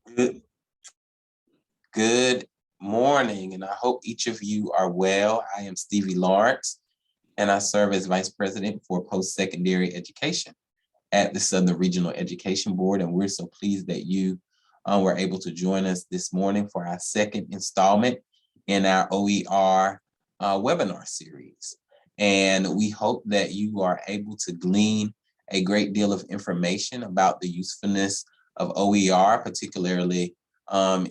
Good, good morning, and I hope each of you are well. I am Stevie Lawrence, and I serve as Vice President for Post-Secondary Education at the Southern Regional Education Board, and we're so pleased that you were able to join us this morning for our second installment in our OER webinar series. And we hope that you are able to glean a great deal of information about the usefulness of OER, particularly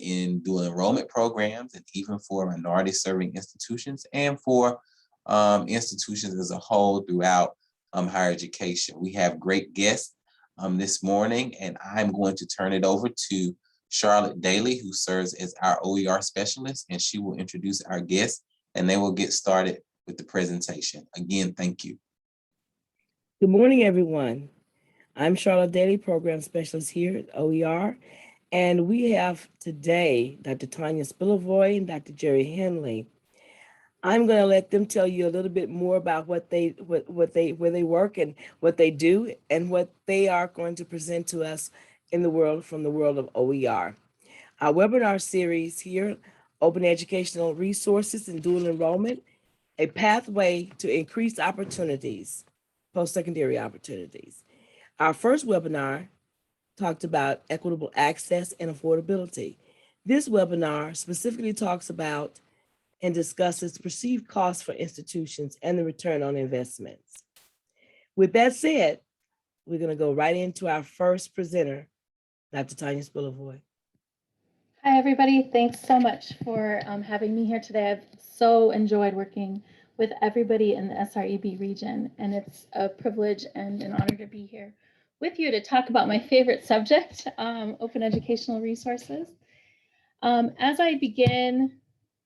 in dual enrollment programs and even for minority serving institutions and for institutions as a whole throughout higher education. We have great guests this morning, and I'm going to turn it over to Charlotte Daly, who serves as our OER specialist, and she will introduce our guests and they will get started with the presentation. Again, thank you. Good morning, everyone. I'm Charlotte Daly, Program Specialist here at OER, and we have today Dr. Tanya Spilovoy and Dr. Gerry Hanley. I'm going to let them tell you a little bit more about where they work and what they do and what they are going to present to us in the world from the world of OER. Our webinar series here, Open Educational Resources and Dual Enrollment, a pathway to increase opportunities, post-secondary opportunities. Our first webinar talked about equitable access and affordability. This webinar specifically talks about and discusses perceived costs for institutions and the return on investments. With that said, we're going to go right into our first presenter, Dr. Tanya Spilovoy. Hi, everybody. Thanks so much for having me here today. I've so enjoyed working with everybody in the SREB region, and it's a privilege and an honor to be here with you to talk about my favorite subject, open educational resources. As I begin,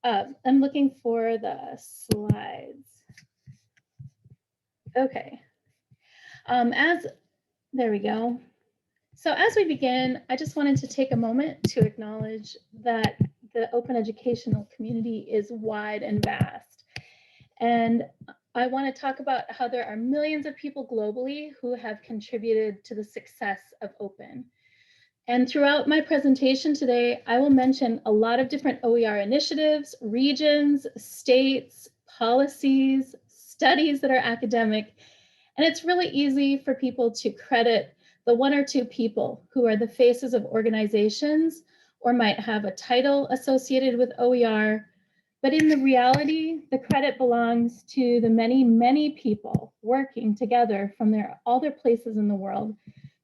I'm looking for the slides. Okay. There we go. So as we begin, I just wanted to take a moment to acknowledge that the open educational community is wide and vast. And I want to talk about how there are millions of people globally who have contributed to the success of open. And throughout my presentation today, I will mention a lot of different OER initiatives, regions, states, policies, studies that are academic. And it's really easy for people to credit the one or two people who are the faces of organizations or might have a title associated with OER. But in the reality, the credit belongs to the many, many people working together from all their places in the world.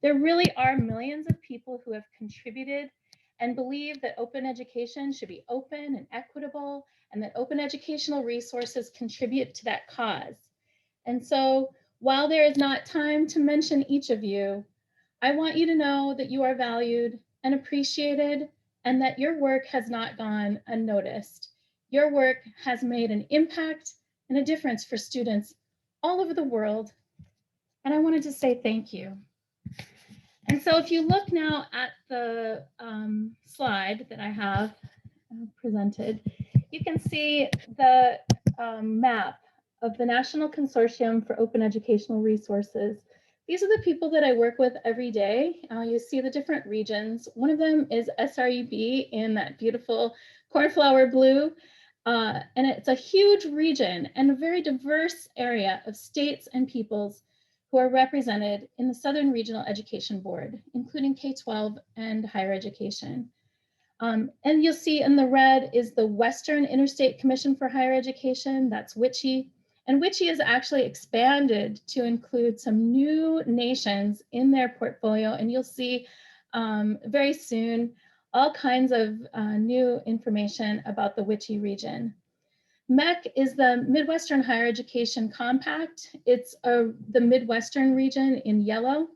There really are millions of people who have contributed and believe that open education should be open and equitable, and that open educational resources contribute to that cause. And so while there is not time to mention each of you, I want you to know that you are valued and appreciated and that your work has not gone unnoticed. Your work has made an impact and a difference for students all over the world. And I wanted to say thank you. And so if you look now at the slide that I have presented, you can see the map of the National Consortium for Open Educational Resources. These are the people that I work with every day. You see the different regions. One of them is SREB in that beautiful cornflower blue. And it's a huge region and a very diverse area of states and peoples who are represented in the Southern Regional Education Board, including K-12 and higher education. And you'll see in the red is the Western Interstate Commission for Higher Education, that's WICHE. And WICHE has actually expanded to include some new nations in their portfolio. And you'll see very soon all kinds of new information about the WICHE region. MEC is the Midwestern Higher Education Compact. It's the Midwestern region in yellow.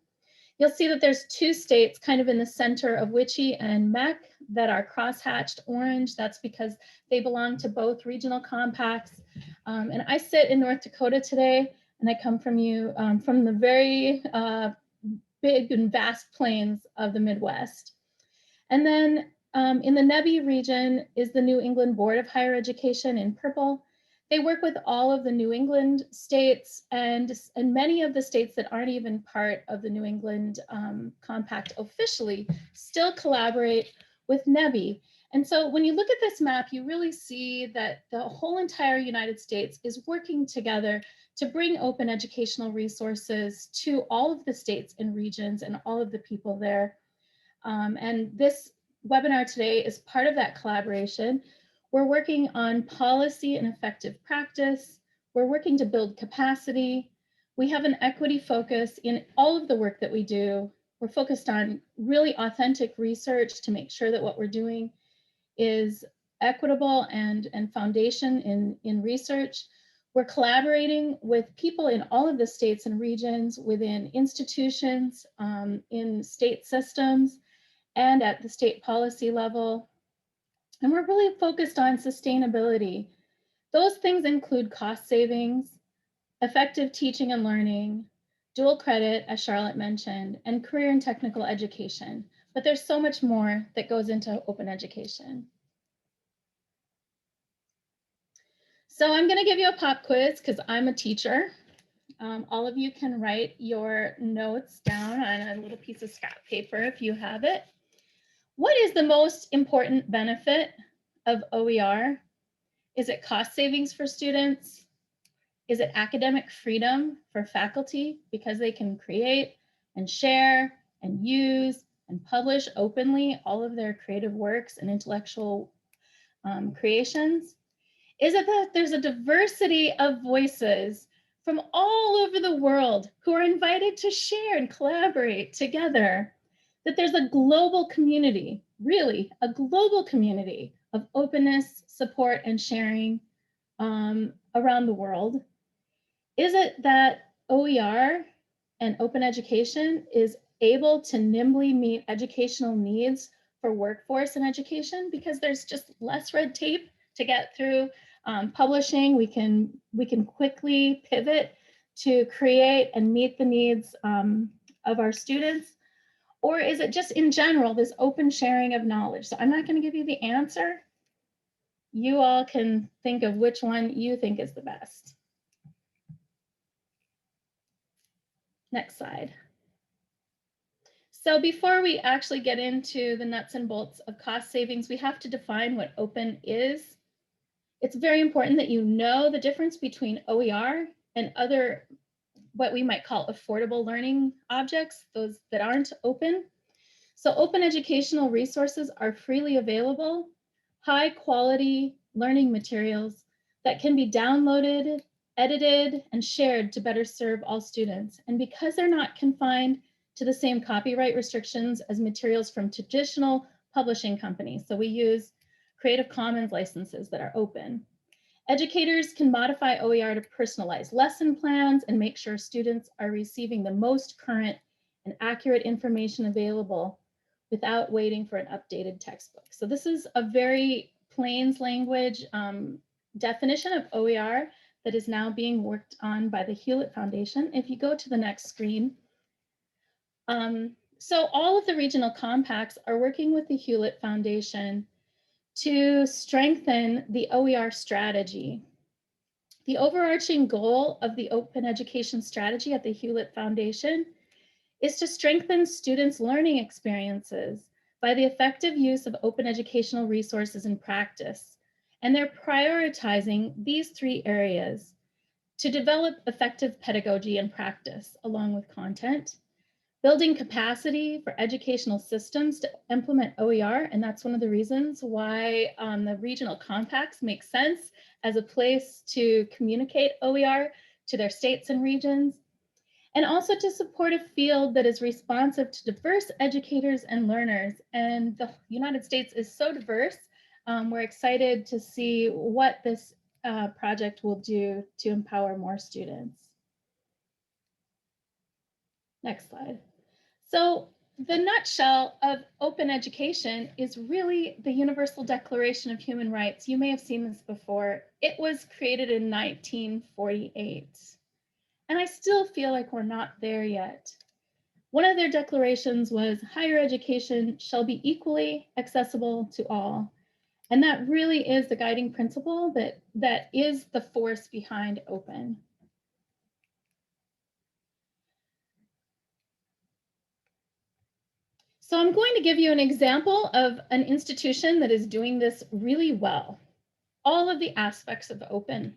You'll see that there's two states kind of in the center of WICHE and MEC that are crosshatched orange. That's because they belong to both regional compacts. And I sit in North Dakota today, and I come from the very big and vast plains of the Midwest. And then in the NEBI region is the New England Board of Higher Education in purple. They work with all of the New England states and many of the states that aren't even part of the New England Compact officially still collaborate with NEBI. And so when you look at this map, you really see that the whole entire United States is working together to bring open educational resources to all of the states and regions and all of the people there. And this webinar today is part of that collaboration. We're working on policy and effective practice. We're working to build capacity. We have an equity focus in all of the work that we do. We're focused on really authentic research to make sure that what we're doing is equitable and foundation in research. We're collaborating with people in all of the states and regions, within institutions, in state systems, and at the state policy level. And we're really focused on sustainability. Those things include cost savings, effective teaching and learning, dual credit, as Charlotte mentioned, and career and technical education. But there's so much more that goes into open education. So I'm going to give you a pop quiz because I'm a teacher. All of you can write your notes down on a little piece of scrap paper if you have it. What is the most important benefit of OER? Is it cost savings for students? Is it academic freedom for faculty because they can create and share and use and publish openly all of their creative works and intellectual creations? Is it that there's a diversity of voices from all over the world who are invited to share and collaborate together? That there's a global community, really a global community of openness, support, and sharing around the world? Is it that OER and open education is able to nimbly meet educational needs for workforce and education because there's just less red tape to get through publishing? We can quickly pivot to create and meet the needs of our students. Or is it just in general this open sharing of knowledge? So I'm not going to give you the answer. You all can think of which one you think is the best. Next slide. So before we actually get into the nuts and bolts of cost savings, we have to define what open is. It's very important that you know the difference between OER and other, what we might call affordable learning objects, those that aren't open. So open educational resources are freely available, high quality learning materials that can be downloaded, edited, and shared to better serve all students. And because they're not confined to the same copyright restrictions as materials from traditional publishing companies, so we use Creative Commons licenses that are open. Educators can modify OER to personalize lesson plans and make sure students are receiving the most current and accurate information available without waiting for an updated textbook. So this is a very plain language definition of OER that is now being worked on by the Hewlett Foundation. If you go to the next screen. So all of the regional compacts are working with the Hewlett Foundation to strengthen the OER strategy. The overarching goal of the open education strategy at the Hewlett Foundation is to strengthen students' learning experiences by the effective use of open educational resources in practice. And they're prioritizing these three areas: to develop effective pedagogy and practice along with content, building capacity for educational systems to implement OER, and that's one of the reasons why the regional compacts make sense as a place to communicate OER to their states and regions, and also to support a field that is responsive to diverse educators and learners. And the United States is so diverse. We're excited to see what this project will do to empower more students. Next slide. So the nutshell of open education is really the Universal Declaration of Human Rights. You may have seen this before. It was created in 1948. And I still feel like we're not there yet. One of their declarations was higher education shall be equally accessible to all. And that really is the guiding principle that is the force behind open. So I'm going to give you an example of an institution that is doing this really well. All of the aspects of open.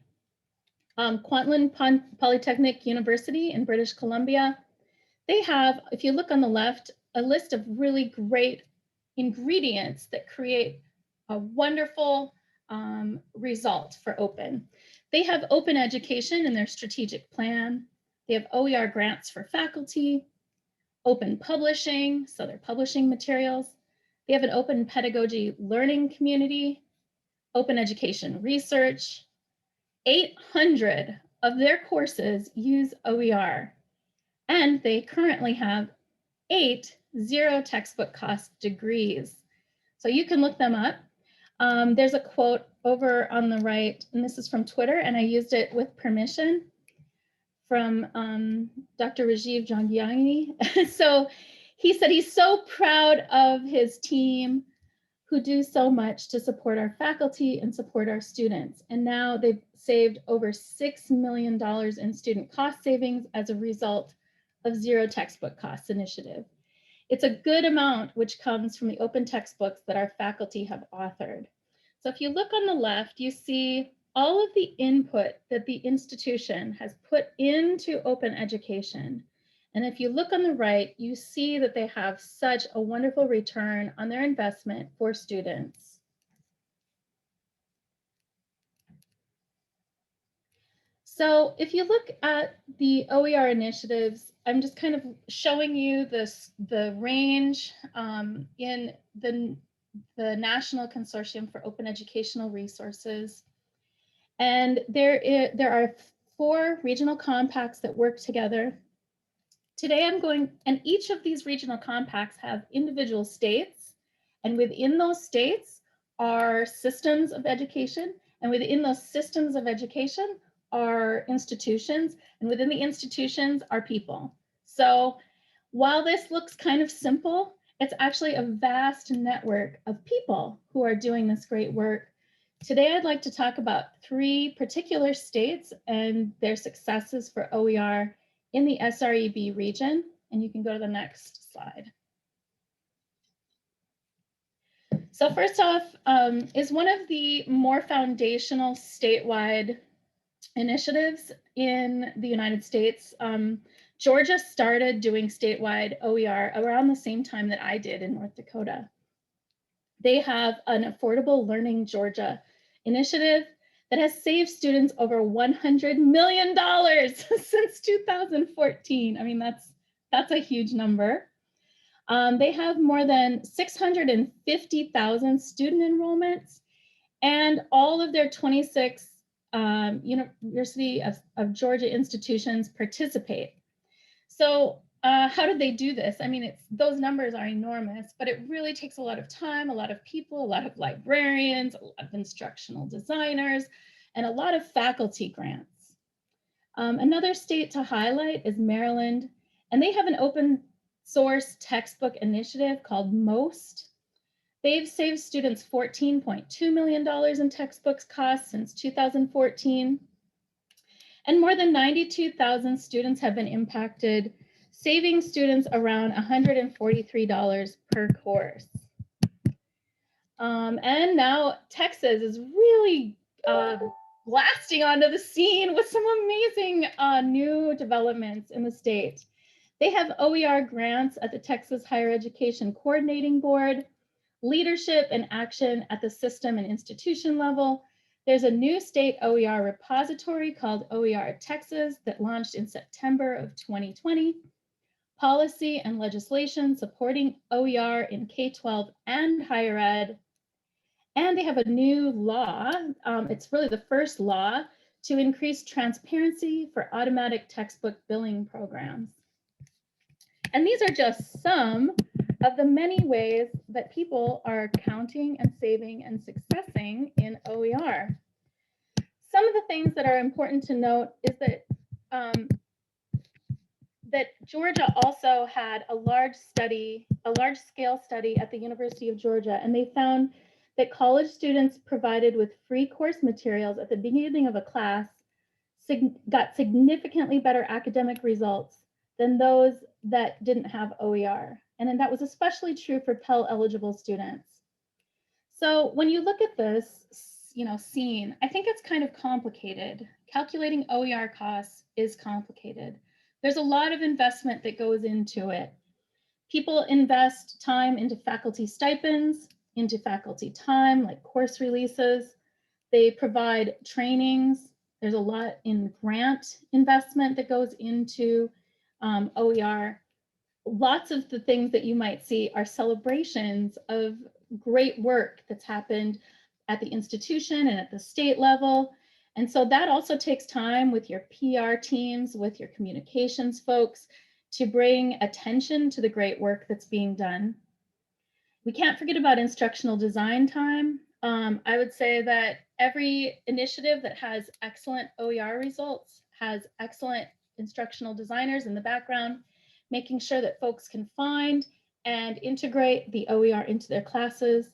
Kwantlen Polytechnic University in British Columbia, they have, if you look on the left, a list of really great ingredients that create a wonderful result for open. They have open education in their strategic plan. They have OER grants for faculty, open publishing, so they're publishing materials. They have an open pedagogy learning community, open education research. 800 of their courses use OER, and they currently have 8 zero textbook cost degrees. So you can look them up. There's a quote over on the right, and this is from Twitter, and I used it with permission from Dr. Rajiv Jangiani. So he said he's so proud of his team who do so much to support our faculty and support our students. And now they've saved over $6 million in student cost savings as a result of zero textbook costs initiative. It's a good amount which comes from the open textbooks that our faculty have authored. So if you look on the left, you see all of the input that the institution has put into open education. And if you look on the right, you see that they have such a wonderful return on their investment for students. So if you look at the OER initiatives, I'm just kind of showing you the range in the National Consortium for Open Educational Resources. And there are 4 regional compacts that work together. Today and each of these regional compacts have individual states, and within those states are systems of education, and within those systems of education are institutions, and within the institutions are people. So while this looks kind of simple, it's actually a vast network of people who are doing this great work. Today, I'd like to talk about 3 particular states and their successes for OER in the SREB region, and you can go to the next slide. So first off is one of the more foundational statewide initiatives in the United States. Georgia started doing statewide OER around the same time that I did in North Dakota. They have an Affordable Learning Georgia initiative that has saved students over $100 million since 2014. I mean, that's a huge number. They have more than 650,000 student enrollments, and all of their 26 University of Georgia institutions participate. So how did they do this? I mean, those numbers are enormous, but it really takes a lot of time, a lot of people, a lot of librarians, a lot of instructional designers, and a lot of faculty grants. Another state to highlight is Maryland, and they have an open source textbook initiative called MOST. They've saved students $14.2 million in textbooks costs since 2014. And more than 92,000 students have been impacted, saving students around $143 per course. And now Texas is really blasting onto the scene with some amazing new developments in the state. They have OER grants at the Texas Higher Education Coordinating Board, leadership and action at the system and institution level. There's a new state OER repository called OER Texas that launched in September of 2020. Policy and legislation supporting OER in K-12 and higher ed. And they have a new law. It's really the first law to increase transparency for automatic textbook billing programs. And these are just some of the many ways that people are counting and saving and successing in OER. Some of the things that are important to note is that that Georgia also had a large-scale study at the University of Georgia, and they found that college students provided with free course materials at the beginning of a class got significantly better academic results than those that didn't have OER. And then that was especially true for Pell eligible students. So when you look at this, scene, I think it's kind of complicated. Calculating OER costs is complicated. There's a lot of investment that goes into it. People invest time into faculty stipends, into faculty time, like course releases. They provide trainings. There's a lot in grant investment that goes into OER. Lots of the things that you might see are celebrations of great work that's happened at the institution and at the state level. And so that also takes time with your PR teams, with your communications folks, to bring attention to the great work that's being done. We can't forget about instructional design time. I would say that every initiative that has excellent OER results has excellent instructional designers in the background, making sure that folks can find and integrate the OER into their classes.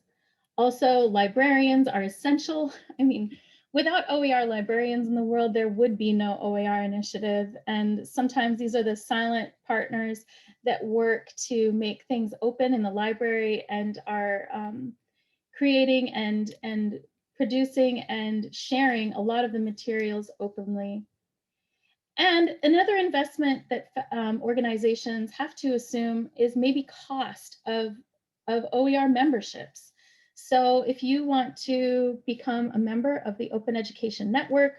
Also, librarians are essential. I mean, without OER librarians in the world, there would be no OER initiative. And sometimes these are the silent partners that work to make things open in the library and are creating and producing and sharing a lot of the materials openly. And another investment that organizations have to assume is maybe cost of OER memberships. So if you want to become a member of the Open Education Network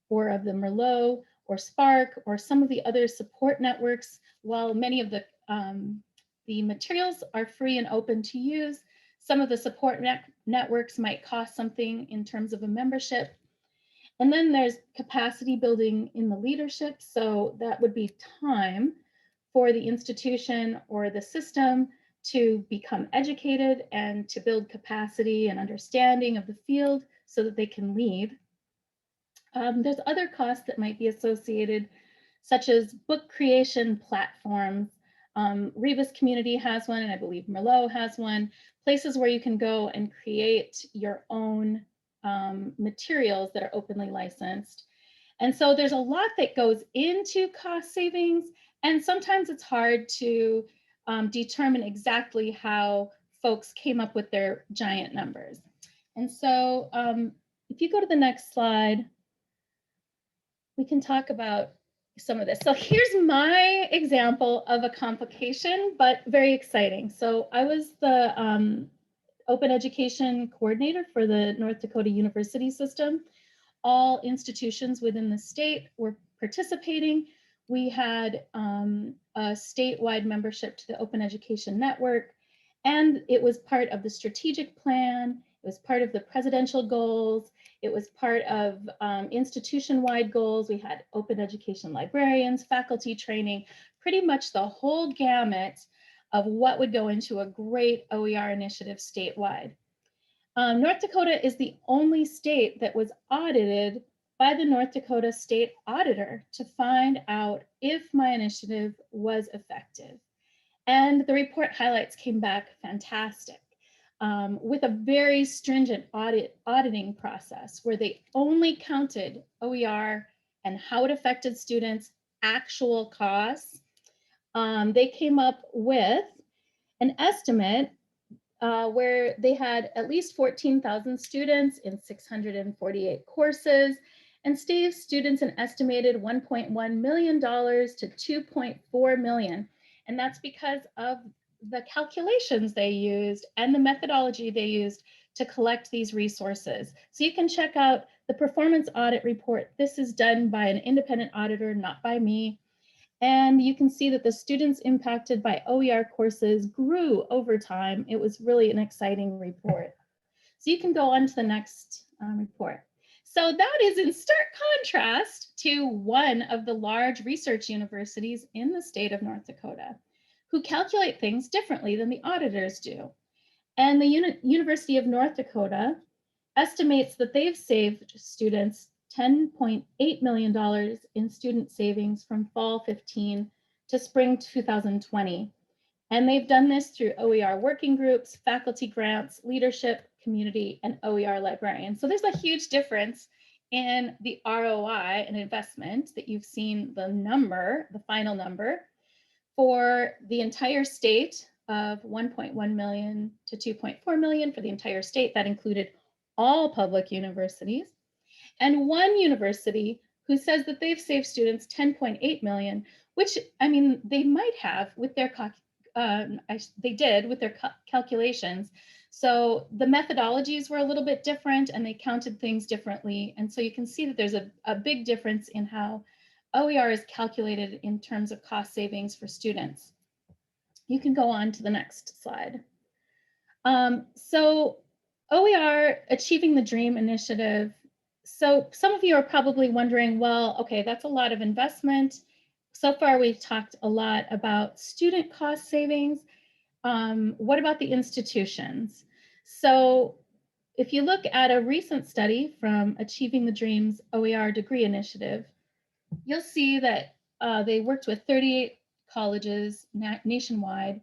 or of the MERLOT or Spark or some of the other support networks, while many of the materials are free and open to use, some of the support networks might cost something in terms of a membership. And then there's capacity building in the leadership. So that would be time for the institution or the system to become educated and to build capacity and understanding of the field so that they can lead. There's other costs that might be associated, such as book creation platforms. Rebus Community has one, and I believe MERLOT has one, places where you can go and create your own materials that are openly licensed. And so there's a lot that goes into cost savings, and sometimes it's hard to determine exactly how folks came up with their giant numbers. And so if you go to the next slide, we can talk about some of this. So here's my example of a complication, but very exciting. So I was the Open Education Coordinator for the North Dakota University System. All institutions within the state were participating. We had a statewide membership to the Open Education Network, and it was part of the strategic plan. It was part of the presidential goals. It was part of institution-wide goals. We had open education librarians, faculty training, pretty much the whole gamut of what would go into a great OER initiative statewide. North Dakota is the only state that was audited by the North Dakota State Auditor to find out if my initiative was effective. And the report highlights came back fantastic, with a very stringent auditing process where they only counted OER and how it affected students' actual costs. They came up with an estimate where they had at least 14,000 students in 648 courses and saved students an estimated $1.1 million to $2.4 million. And that's because of the calculations they used and the methodology they used to collect these resources. So you can check out the performance audit report. This is done by an independent auditor, not by me. And you can see that the students impacted by OER courses grew over time. It was really an exciting report. So you can go on to the next report. So that is in stark contrast to one of the large research universities in the state of North Dakota, who calculate things differently than the auditors do. And the University of North Dakota estimates that they've saved students $10.8 million in student savings from fall 15 to spring 2020. And they've done this through OER working groups, faculty grants, leadership, community, and OER librarians. So there's a huge difference in the ROI and investment that you've seen the number, the final number, for the entire state of 1.1 million to 2.4 million for the entire state. That included all public universities, and one university who says that they've saved students 10.8 million, which, I mean, they might have with their, they did with their calculations. So the methodologies were a little bit different and they counted things differently. And so you can see that there's a big difference in how OER is calculated in terms of cost savings for students. You can go on to the next slide. So OER, Achieving the Dream Initiative. So some of you are probably wondering, well, okay, that's a lot of investment. So far, we've talked a lot about student cost savings. What about the institutions? So if you look at a recent study from Achieving the Dreams OER Degree Initiative, you'll see that they worked with 38 colleges nationwide.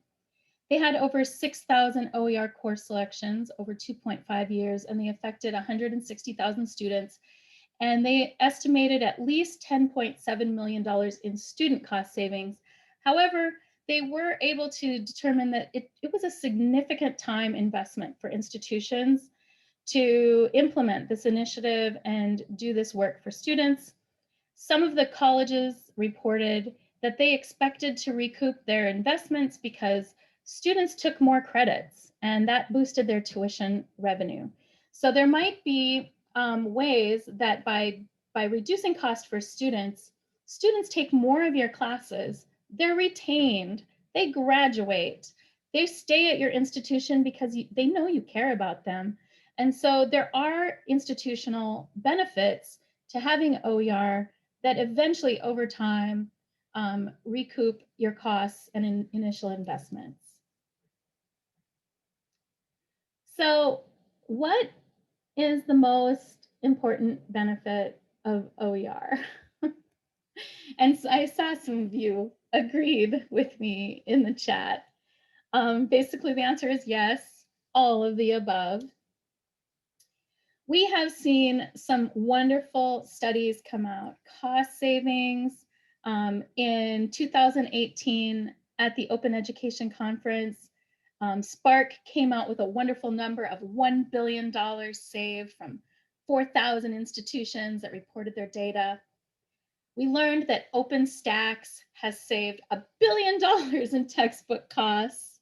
They had over 6,000 OER course selections over 2.5 years, and they affected 160,000 students. And they estimated at least $10.7 million in student cost savings. However, they were able to determine that it was a significant time investment for institutions to implement this initiative and do this work for students. Some of the colleges reported that they expected to recoup their investments because students took more credits and that boosted their tuition revenue. So there might be ways that by reducing cost for students, students take more of your classes, they're retained, they graduate, they stay at your institution because they know you care about them. And so there are institutional benefits to having OER that eventually over time recoup your costs and initial investments. So what is the most important benefit of OER? And so I saw some of you agreed with me in the chat. Basically, the answer is yes, all of the above. We have seen some wonderful studies come out, cost savings. In 2018 at the Open Education Conference, Spark came out with a wonderful number of $1 billion saved from 4,000 institutions that reported their data. We learned that OpenStax has saved $1 billion in textbook costs.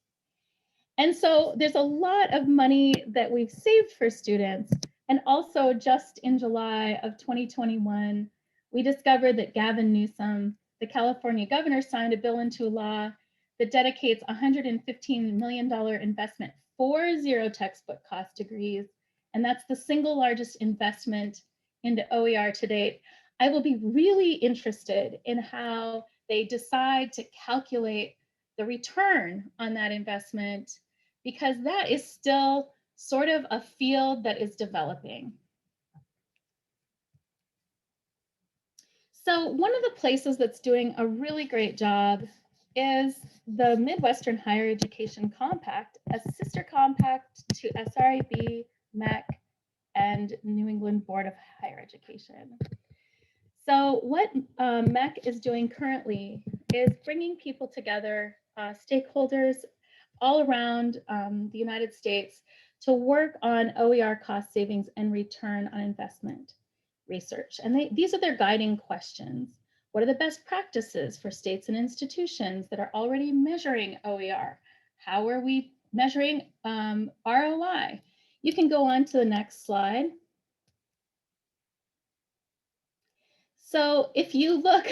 And so there's a lot of money that we've saved for students. And also just in July of 2021, we discovered that Gavin Newsom, the California governor, signed a bill into law that dedicates $115 million investment for zero textbook cost degrees. And that's the single largest investment into OER to date. I will be really interested in how they decide to calculate the return on that investment, because that is still sort of a field that is developing. So one of the places that's doing a really great job is the Midwestern Higher Education Compact, a sister compact to SREB, MEC, and New England Board of Higher Education. So what MEC is doing currently is bringing people together, stakeholders all around the United States, to work on OER cost savings and return on investment research. And these are their guiding questions. What are the best practices for states and institutions that are already measuring OER? How are we measuring ROI? You can go on to the next slide. So if you look,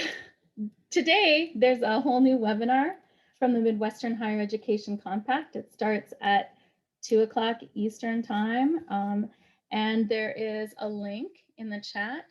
today, there's a whole new webinar from the Midwestern Higher Education Compact. It starts at 2 o'clock Eastern time, and there is a link in the chat.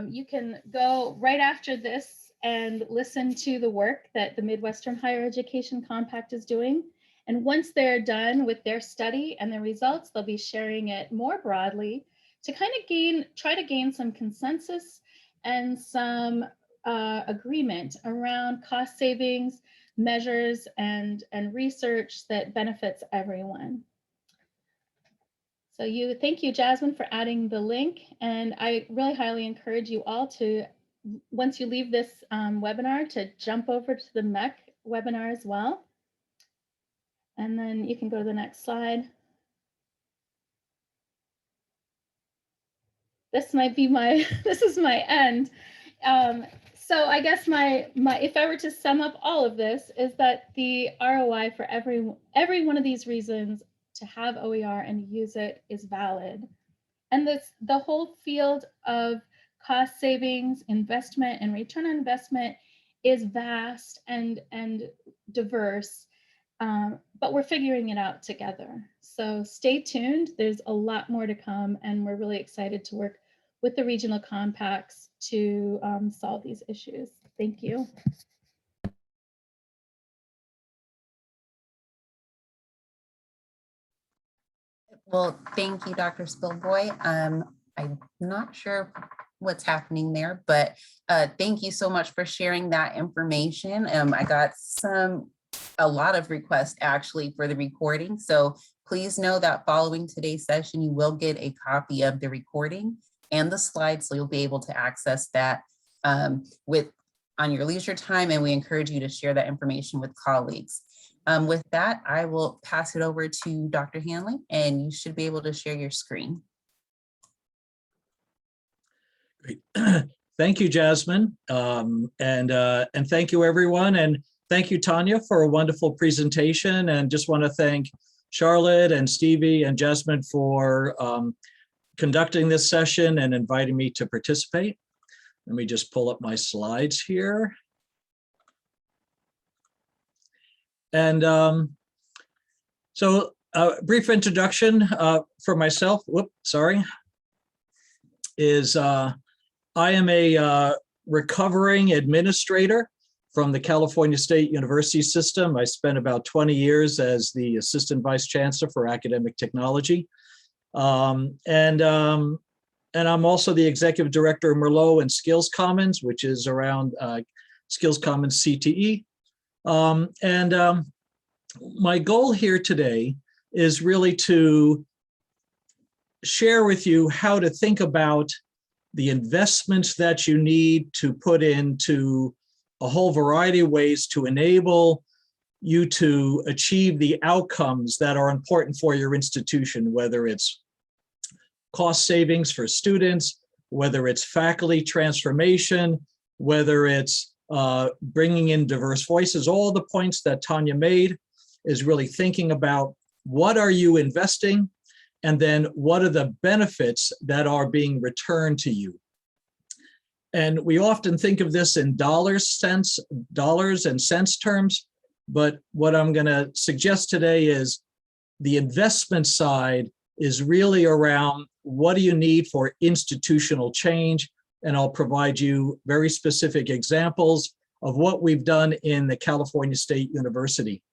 You can go right after this and listen to the work that the Midwestern Higher Education Compact is doing. And once they're done with their study and the results, they'll be sharing it more broadly to kind of try to gain some consensus and some agreement around cost savings measures and research that benefits everyone. So thank you, Jasmine, for adding the link. And I really highly encourage you all to, once you leave this webinar, to jump over to the MEC webinar as well. And then you can go to the next slide. This might be my, this is my end. So I guess if I were to sum up all of this, is that the ROI for every one of these reasons to have OER and use it is valid. And the whole field of cost savings, investment, and return on investment is vast and diverse, but we're figuring it out together. So stay tuned. There's a lot more to come, and we're really excited to work with the regional compacts to solve these issues. Thank you. Well, thank you, Dr. Spilovoy. I'm not sure what's happening there, but thank you so much for sharing that information. I got a lot of requests actually for the recording. So please know that following today's session, you will get a copy of the recording and the slides, so you'll be able to access that on your leisure time, and we encourage you to share that information with colleagues. With that, I will pass it over to Dr. Hanley, and you should be able to share your screen. Great. Thank you, Jasmine. And thank you, everyone. And thank you, Tanya, for a wonderful presentation. And just want to thank Charlotte and Stevie and Jasmine for conducting this session and inviting me to participate. Let me just pull up my slides here. And so a brief introduction for myself, is I am a recovering administrator from the California State University system. I spent about 20 years as the Assistant Vice Chancellor for Academic Technology. And I'm also the Executive Director of MERLOT and SkillsCommon, which is around SkillsCommon CTE. My goal here today is really to share with you how to think about the investments that you need to put into a whole variety of ways to enable you to achieve the outcomes that are important for your institution, whether it's cost savings for students, whether it's faculty transformation, whether it's bringing in diverse voices. All the points that Tanya made is really thinking about what are you investing, and then what are the benefits that are being returned to you. And we often think of this in dollars and cents terms, but what I'm going to suggest today is the investment side is really around what do you need for institutional change, and I'll provide you very specific examples of what we've done in the California State University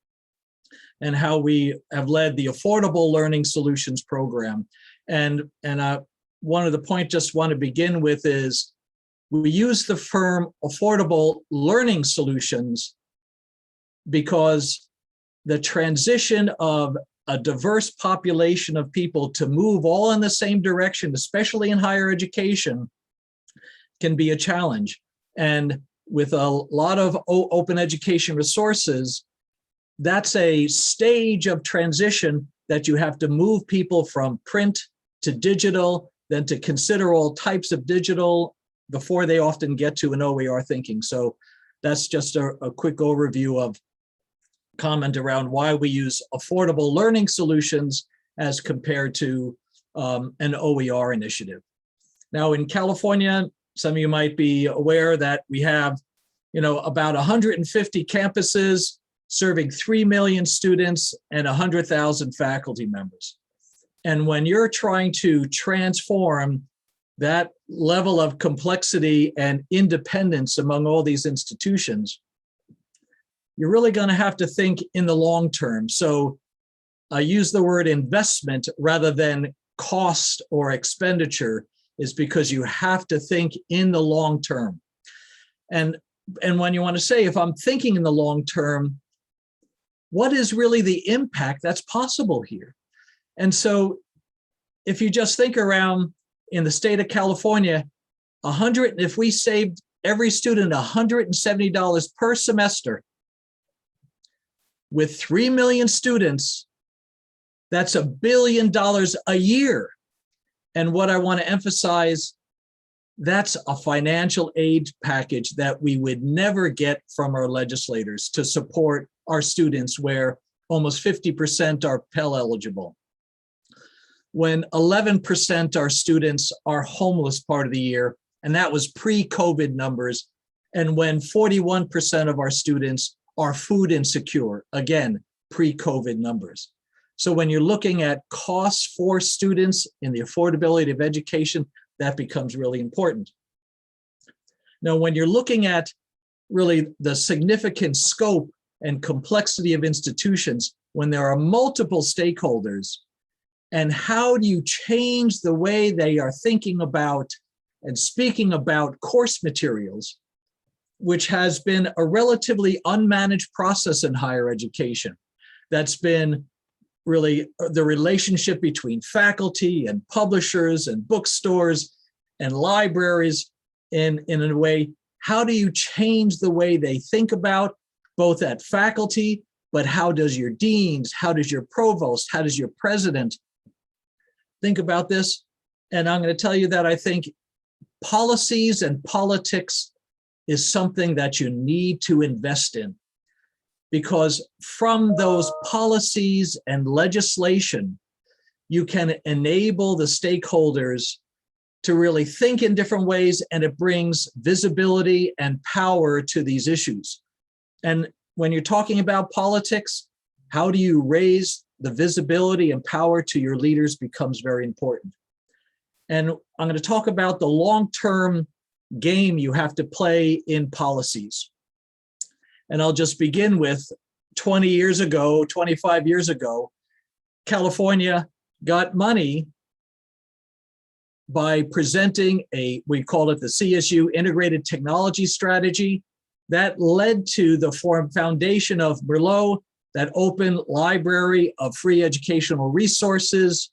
and how we have led the Affordable Learning Solutions program. And one of the points just want to begin with is we use the term Affordable Learning Solutions because the transition of a diverse population of people to move all in the same direction, especially in higher education, can be a challenge. And with a lot of open education resources, that's a stage of transition that you have to move people from print to digital, then to consider all types of digital before they often get to an OER thinking. So that's just a quick overview of comment around why we use affordable learning solutions as compared to an OER initiative. Now in California, some of you might be aware that we have, about 150 campuses serving 3 million students and 100,000 faculty members. And when you're trying to transform that level of complexity and independence among all these institutions, you're really going to have to think in the long term. So I use the word investment rather than cost or expenditure, is because you have to think in the long term. And when you want to say, if I'm thinking in the long term, what is really the impact that's possible here? And so if you just think around in the state of California, if we saved every student $170 per semester, with 3 million students, that's $1 billion a year. And what I want to emphasize, that's a financial aid package that we would never get from our legislators to support our students, where almost 50% are Pell eligible. When 11% our students are homeless part of the year, and that was pre-COVID numbers, and when 41% of our students are food insecure, again, pre-COVID numbers. So when you're looking at costs for students in the affordability of education, that becomes really important. Now, when you're looking at really the significant scope and complexity of institutions, when there are multiple stakeholders, and how do you change the way they are thinking about and speaking about course materials, which has been a relatively unmanaged process in higher education. That's been really the relationship between faculty and publishers and bookstores and libraries in a way. How do you change the way they think about both at faculty, but how does your deans, how does your provost, how does your president think about this? And I'm going to tell you that I think policies and politics is something that you need to invest in, because from those policies and legislation, you can enable the stakeholders to really think in different ways, and it brings visibility and power to these issues. And when you're talking about politics, how do you raise the visibility and power to your leaders becomes very important. And I'm going to talk about the long-term game you have to play in policies. And I'll just begin with 20 years ago, 25 years ago, California got money by presenting we call it the CSU Integrated Technology Strategy. That led to the foundation of MERLOT, that open library of free educational resources.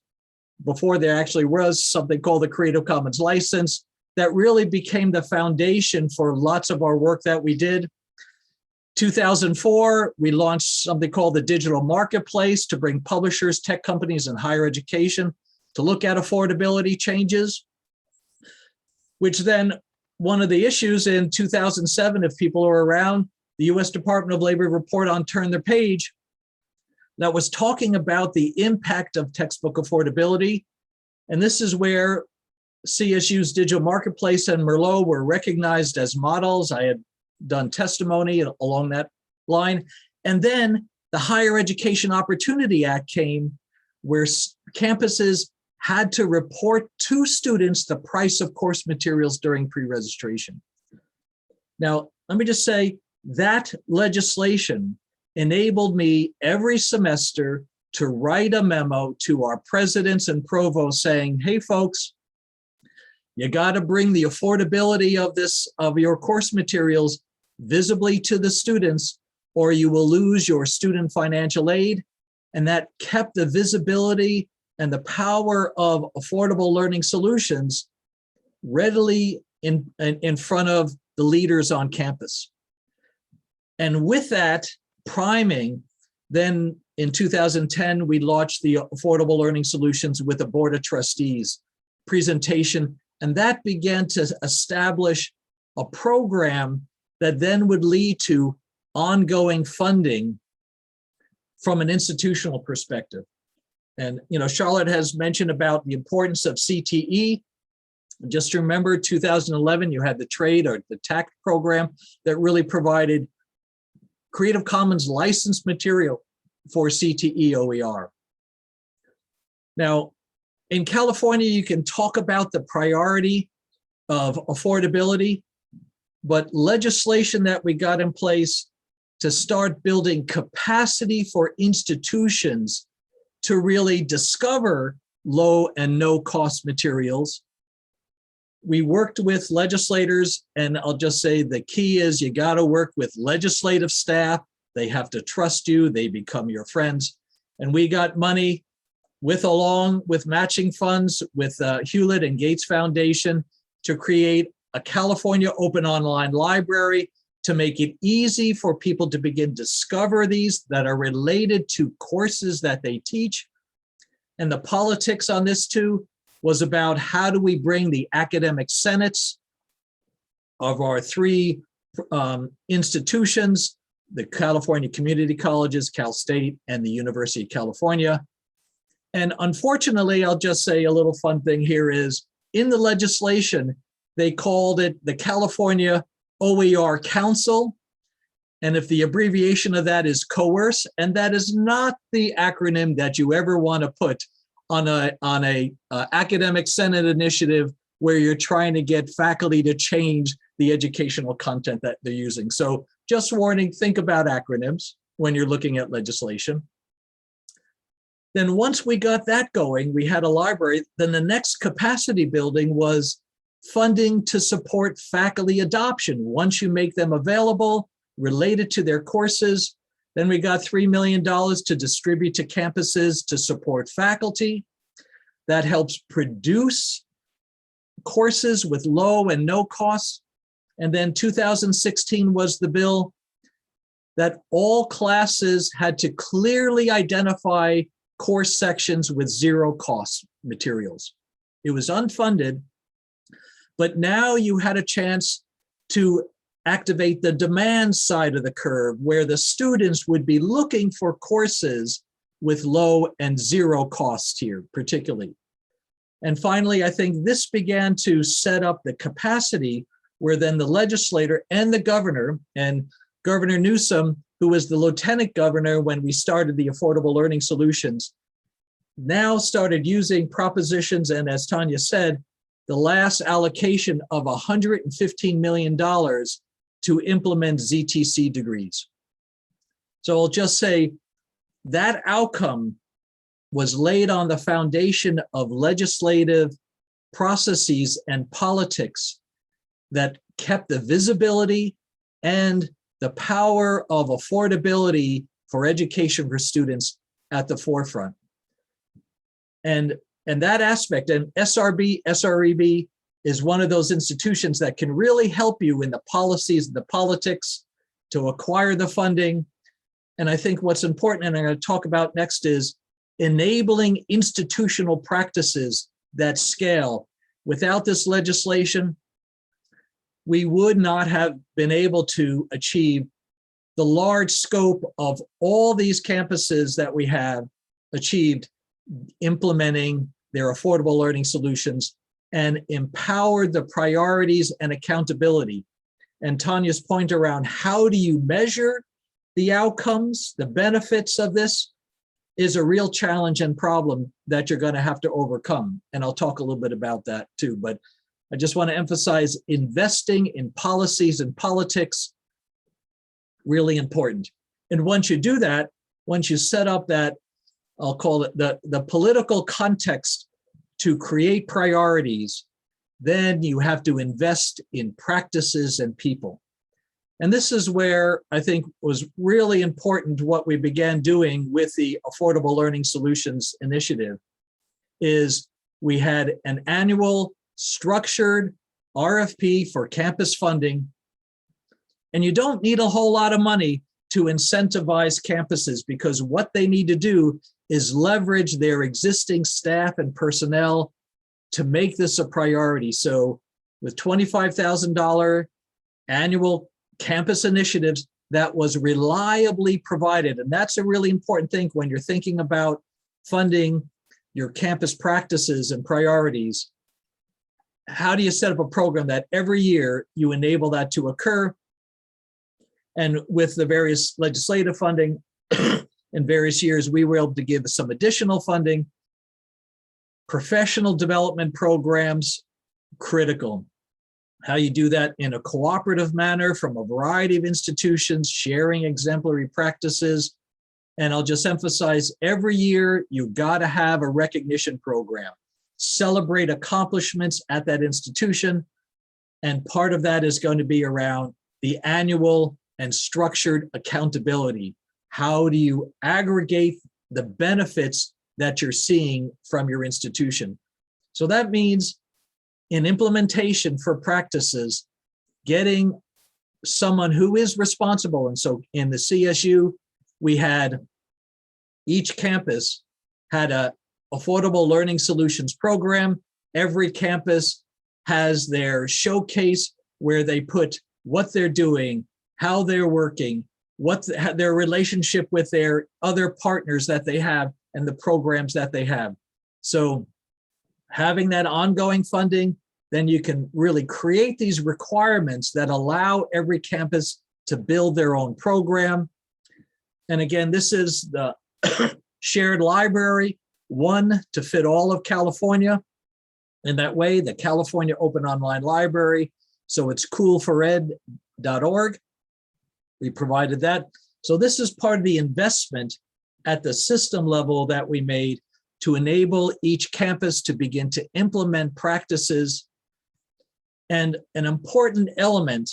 Before there actually was something called the Creative Commons license, that really became the foundation for lots of our work that we did. 2004, we launched something called the Digital Marketplace to bring publishers, tech companies, and higher education to look at affordability changes, which then one of the issues in 2007, if people are around, the US Department of Labor report on Turn the Page that was talking about the impact of textbook affordability. And this is where CSU's Digital Marketplace and MERLOT were recognized as models. I had done testimony along that line. And then the Higher Education Opportunity Act came, where campuses had to report to students the price of course materials during pre-registration. Now, let me just say that legislation enabled me every semester to write a memo to our presidents and provosts saying, hey folks, you got to bring the affordability of your course materials visibly to the students, or you will lose your student financial aid. And that kept the visibility and the power of affordable learning solutions readily in front of the leaders on campus. And with that priming, then in 2010, we launched the Affordable Learning Solutions with a Board of Trustees presentation, and that began to establish a program that then would lead to ongoing funding from an institutional perspective. And Charlotte has mentioned about the importance of CTE. Just remember, 2011, you had the trade or the TAC program that really provided Creative Commons licensed material for CTE OER. Now, in California, you can talk about the priority of affordability, but legislation that we got in place to start building capacity for institutions to really discover low and no cost materials. We worked with legislators, and I'll just say the key is you got to work with legislative staff. They have to trust you. They become your friends. And we got money along with matching funds with Hewlett and Gates Foundation to create a California open online library to make it easy for people to begin to discover these that are related to courses that they teach. And the politics on this too was about how do we bring the academic senates of our three institutions, the California Community Colleges, Cal State, and the University of California. And unfortunately, I'll just say a little fun thing here is in the legislation, they called it the California OER Council. And if the abbreviation of that is coerce, and that is not the acronym that you ever want to put on a academic senate initiative where you're trying to get faculty to change the educational content that they're using. So just warning, think about acronyms when you're looking at legislation. Then once we got that going, we had a library. Then the next capacity building was funding to support faculty adoption. Once you make them available, related to their courses, then we got $3 million to distribute to campuses to support faculty. That helps produce courses with low and no costs. And then 2016 was the bill that all classes had to clearly identify course sections with zero cost materials. It was unfunded, but now you had a chance to activate the demand side of the curve where the students would be looking for courses with low and zero costs here, particularly. And finally, I think this began to set up the capacity where then the legislator and the governor, and Governor Newsom, who was the lieutenant governor when we started the Affordable Learning Solutions, now started using propositions, and as Tanya said, the last allocation of $115 million to implement ZTC degrees. So I'll just say that outcome was laid on the foundation of legislative processes and politics that kept the visibility and the power of affordability for education for students at the forefront. And that aspect, and SREB is one of those institutions that can really help you in the policies and the politics to acquire the funding. And I think what's important, and I'm going to talk about next, is enabling institutional practices that scale. Without this legislation, we would not have been able to achieve the large scope of all these campuses that we have achieved implementing their affordable learning solutions and empowered the priorities and accountability. And Tanya's point around how do you measure the outcomes, the benefits of this is a real challenge and problem that you're going to have to overcome. And I'll talk a little bit about that too, but I just want to emphasize investing in policies and politics, really important. And once you do that, once you set up that, I'll call it the political context to create priorities, then you have to invest in practices and people. And this is where I think was really important what we began doing with the Affordable Learning Solutions Initiative is we had an annual structured RFP for campus funding. And you don't need a whole lot of money to incentivize campuses because what they need to do is leverage their existing staff and personnel to make this a priority. So with $25,000 annual campus initiatives, that was reliably provided. And that's a really important thing when you're thinking about funding your campus practices and priorities. How do you set up a program that every year you enable that to occur? And with the various legislative funding in various years, we were able to give some additional funding. Professional development programs, critical. How you do that in a cooperative manner from a variety of institutions, sharing exemplary practices. And I'll just emphasize, every year you've got to have a recognition program. Celebrate accomplishments at that institution. And part of that is going to be around the annual and structured accountability. How do you aggregate the benefits that you're seeing from your institution? So that means in implementation for practices, getting someone who is responsible. And so in the CSU, we had each campus had a affordable learning solutions program. Every campus has their showcase where they put what they're doing, how they're working, what their relationship with their other partners that they have, and the programs that they have. So having that ongoing funding, then you can really create these requirements that allow every campus to build their own program. And again, this is the shared library, one to fit all of California. In that way, the California Open Online Library, so it's coolfored.org. We provided that. So this is part of the investment at the system level that we made to enable each campus to begin to implement practices. And an important element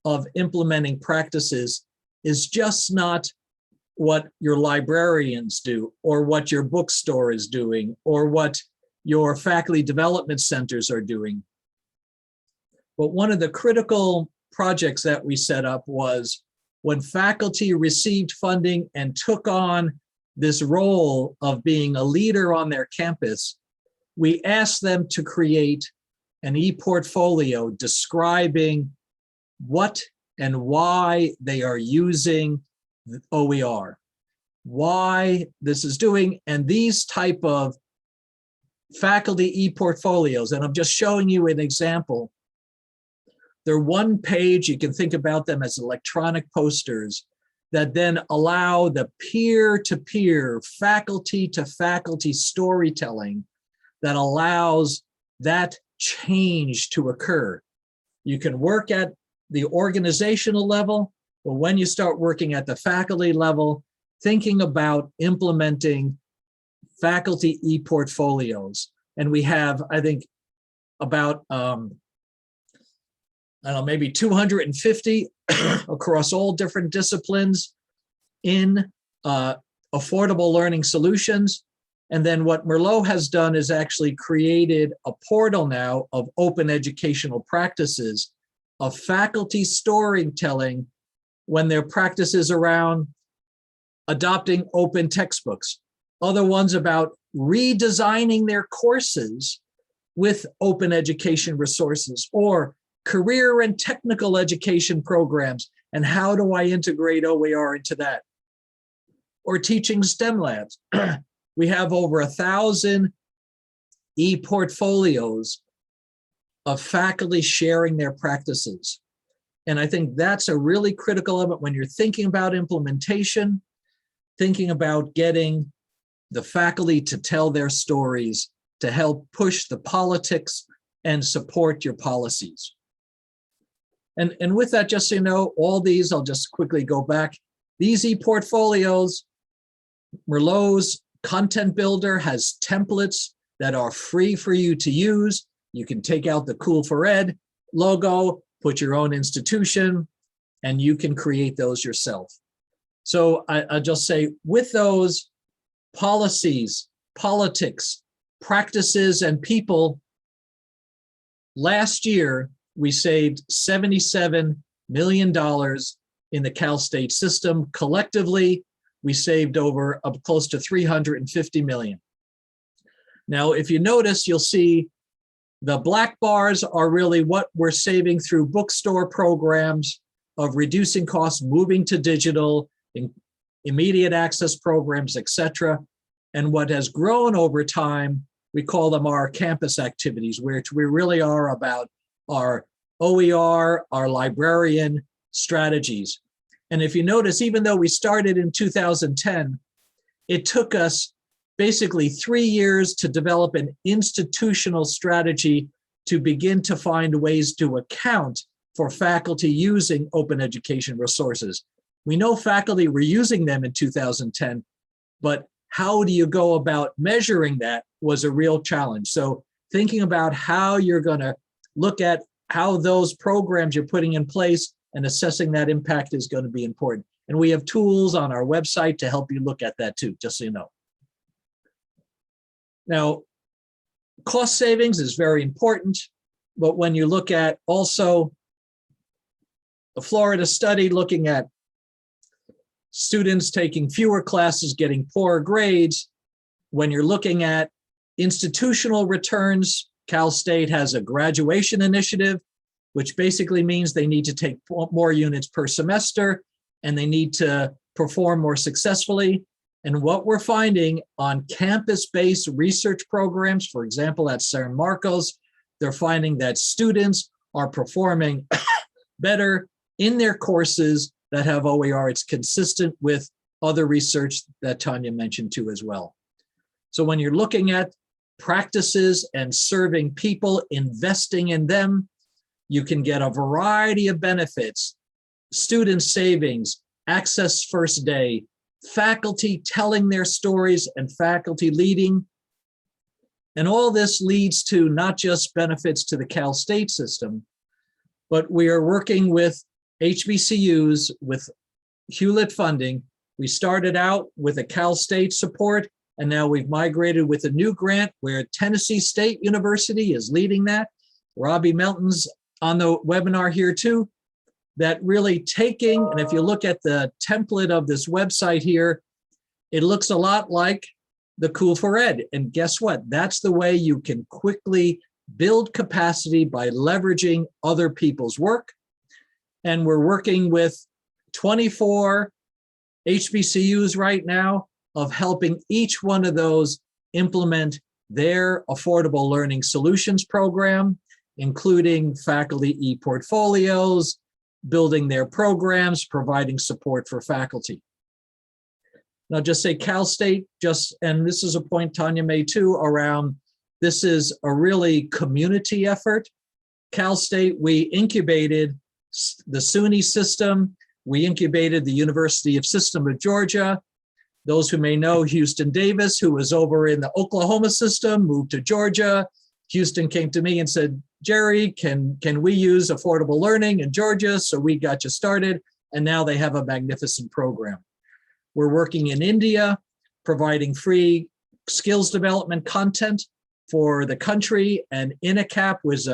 of implementing practices is just not what your librarians do, or what your bookstore is doing, or what your faculty development centers are doing. But one of the critical projects that we set up was when faculty received funding and took on this role of being a leader on their campus, we asked them to create an e-portfolio describing what and why they are using OER, why this is doing, and these type of faculty e-portfolios. And I'm just showing you an example. They're one page, you can think about them as electronic posters that then allow the peer-to-peer, faculty-to-faculty storytelling that allows that change to occur. You can work at the organizational level, but when you start working at the faculty level, thinking about implementing faculty e-portfolios. And we have, I think, about, I don't know, maybe 250 across all different disciplines in affordable learning solutions. And then what MERLOT has done is actually created a portal now of open educational practices of faculty storytelling when their practices around adopting open textbooks, other ones about redesigning their courses with open education resources, or career and technical education programs, and how do I integrate OER into that? Or teaching STEM labs. We have over 1,000 e-portfolios of faculty sharing their practices. And I think that's a really critical element when you're thinking about implementation, thinking about getting the faculty to tell their stories to help push the politics and support your policies. And with that, just so you know, all these, I'll just quickly go back. These e-portfolios, MERLOT's Content Builder has templates that are free for you to use. You can take out the Cool for Ed logo, put your own institution, and you can create those yourself. So I'll just say, with those policies, politics, practices, and people, last year, we saved $77 million in the Cal State system. Collectively, we saved over close to $350 million. Now, if you notice, you'll see the black bars are really what we're saving through bookstore programs of reducing costs, moving to digital, immediate access programs, etc. And what has grown over time, we call them our campus activities, which we really are about our OER, our librarian strategies. And if you notice, even though we started in 2010, it took us basically 3 years to develop an institutional strategy to begin to find ways to account for faculty using open education resources. We know faculty were using them in 2010, but how do you go about measuring that was a real challenge. So thinking about how you're going to look at how those programs you're putting in place and assessing that impact is going to be important. And we have tools on our website to help you look at that too, just so you know. Now, cost savings is very important, but when you look at also a Florida study looking at students taking fewer classes, getting poorer grades. When you're looking at institutional returns, Cal State has a graduation initiative, which basically means they need to take more units per semester and they need to perform more successfully. And what we're finding on campus-based research programs, for example, at San Marcos, they're finding that students are performing better in their courses that have OER. It's consistent with other research that Tanya mentioned too as well. So when you're looking at practices and serving people, investing in them, you can get a variety of benefits: student savings, access first day, faculty telling their stories and faculty leading. And all this leads to not just benefits to the Cal State system, but we are working with HBCUs with Hewlett funding. We started out with a Cal State support, and now we've migrated with a new grant where Tennessee State University is leading that. Robbie Melton's on the webinar here too. That really taking, and if you look at the template of this website here, it looks a lot like the Cool for Ed. And guess what? That's the way you can quickly build capacity by leveraging other people's work. And we're working with 24 HBCUs right now of helping each one of those implement their affordable learning solutions program, including faculty e-portfolios, building their programs, providing support for faculty. Now just say Cal State, and this is a point Tanya made too, around this is a really community effort. Cal State, we incubated the SUNY system, we incubated the University of System of Georgia. Those who may know Houston Davis, who was over in the Oklahoma system, moved to Georgia. Houston came to me and said, Gerry, can we use affordable learning in Georgia? So we got you started, and now they have a magnificent program. We're working in India, providing free skills development content for the country, and INACAP was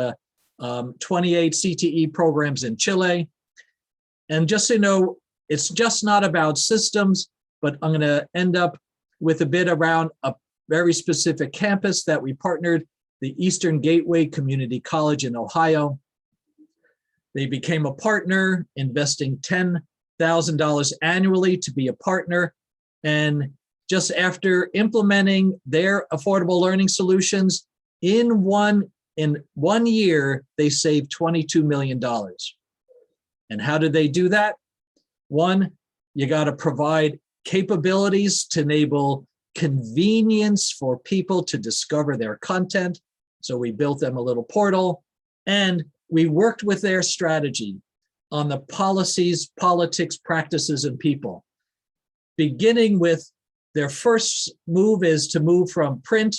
28 CTE programs in Chile. And just so you know, it's just not about systems, but I'm gonna end up with a bit around a very specific campus that we partnered, the Eastern Gateway Community College in Ohio. They became a partner, investing $10,000 annually to be a partner. And just after implementing their affordable learning solutions, in one year, they saved $22 million. And how did they do that? One, you got to provide capabilities to enable convenience for people to discover their content. So we built them a little portal, and we worked with their strategy on the policies, politics, practices, and people. Beginning with their first move is to move from print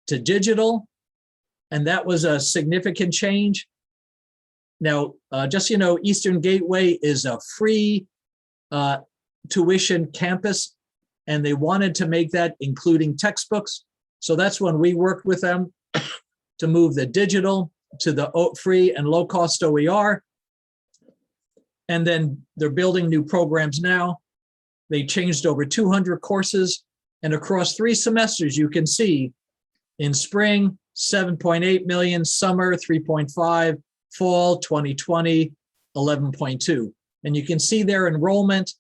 to digital, and that was a significant change. Now, just so you know, Eastern Gateway is a free tuition campus, and they wanted to make that including textbooks. So that's when we worked with them to move the digital to the free and low-cost OER. And then they're building new programs now. They changed over 200 courses, and across 3 semesters, you can see in spring, 7.8 million, summer, 3.5, fall, 2020, 11.2. And you can see their enrollment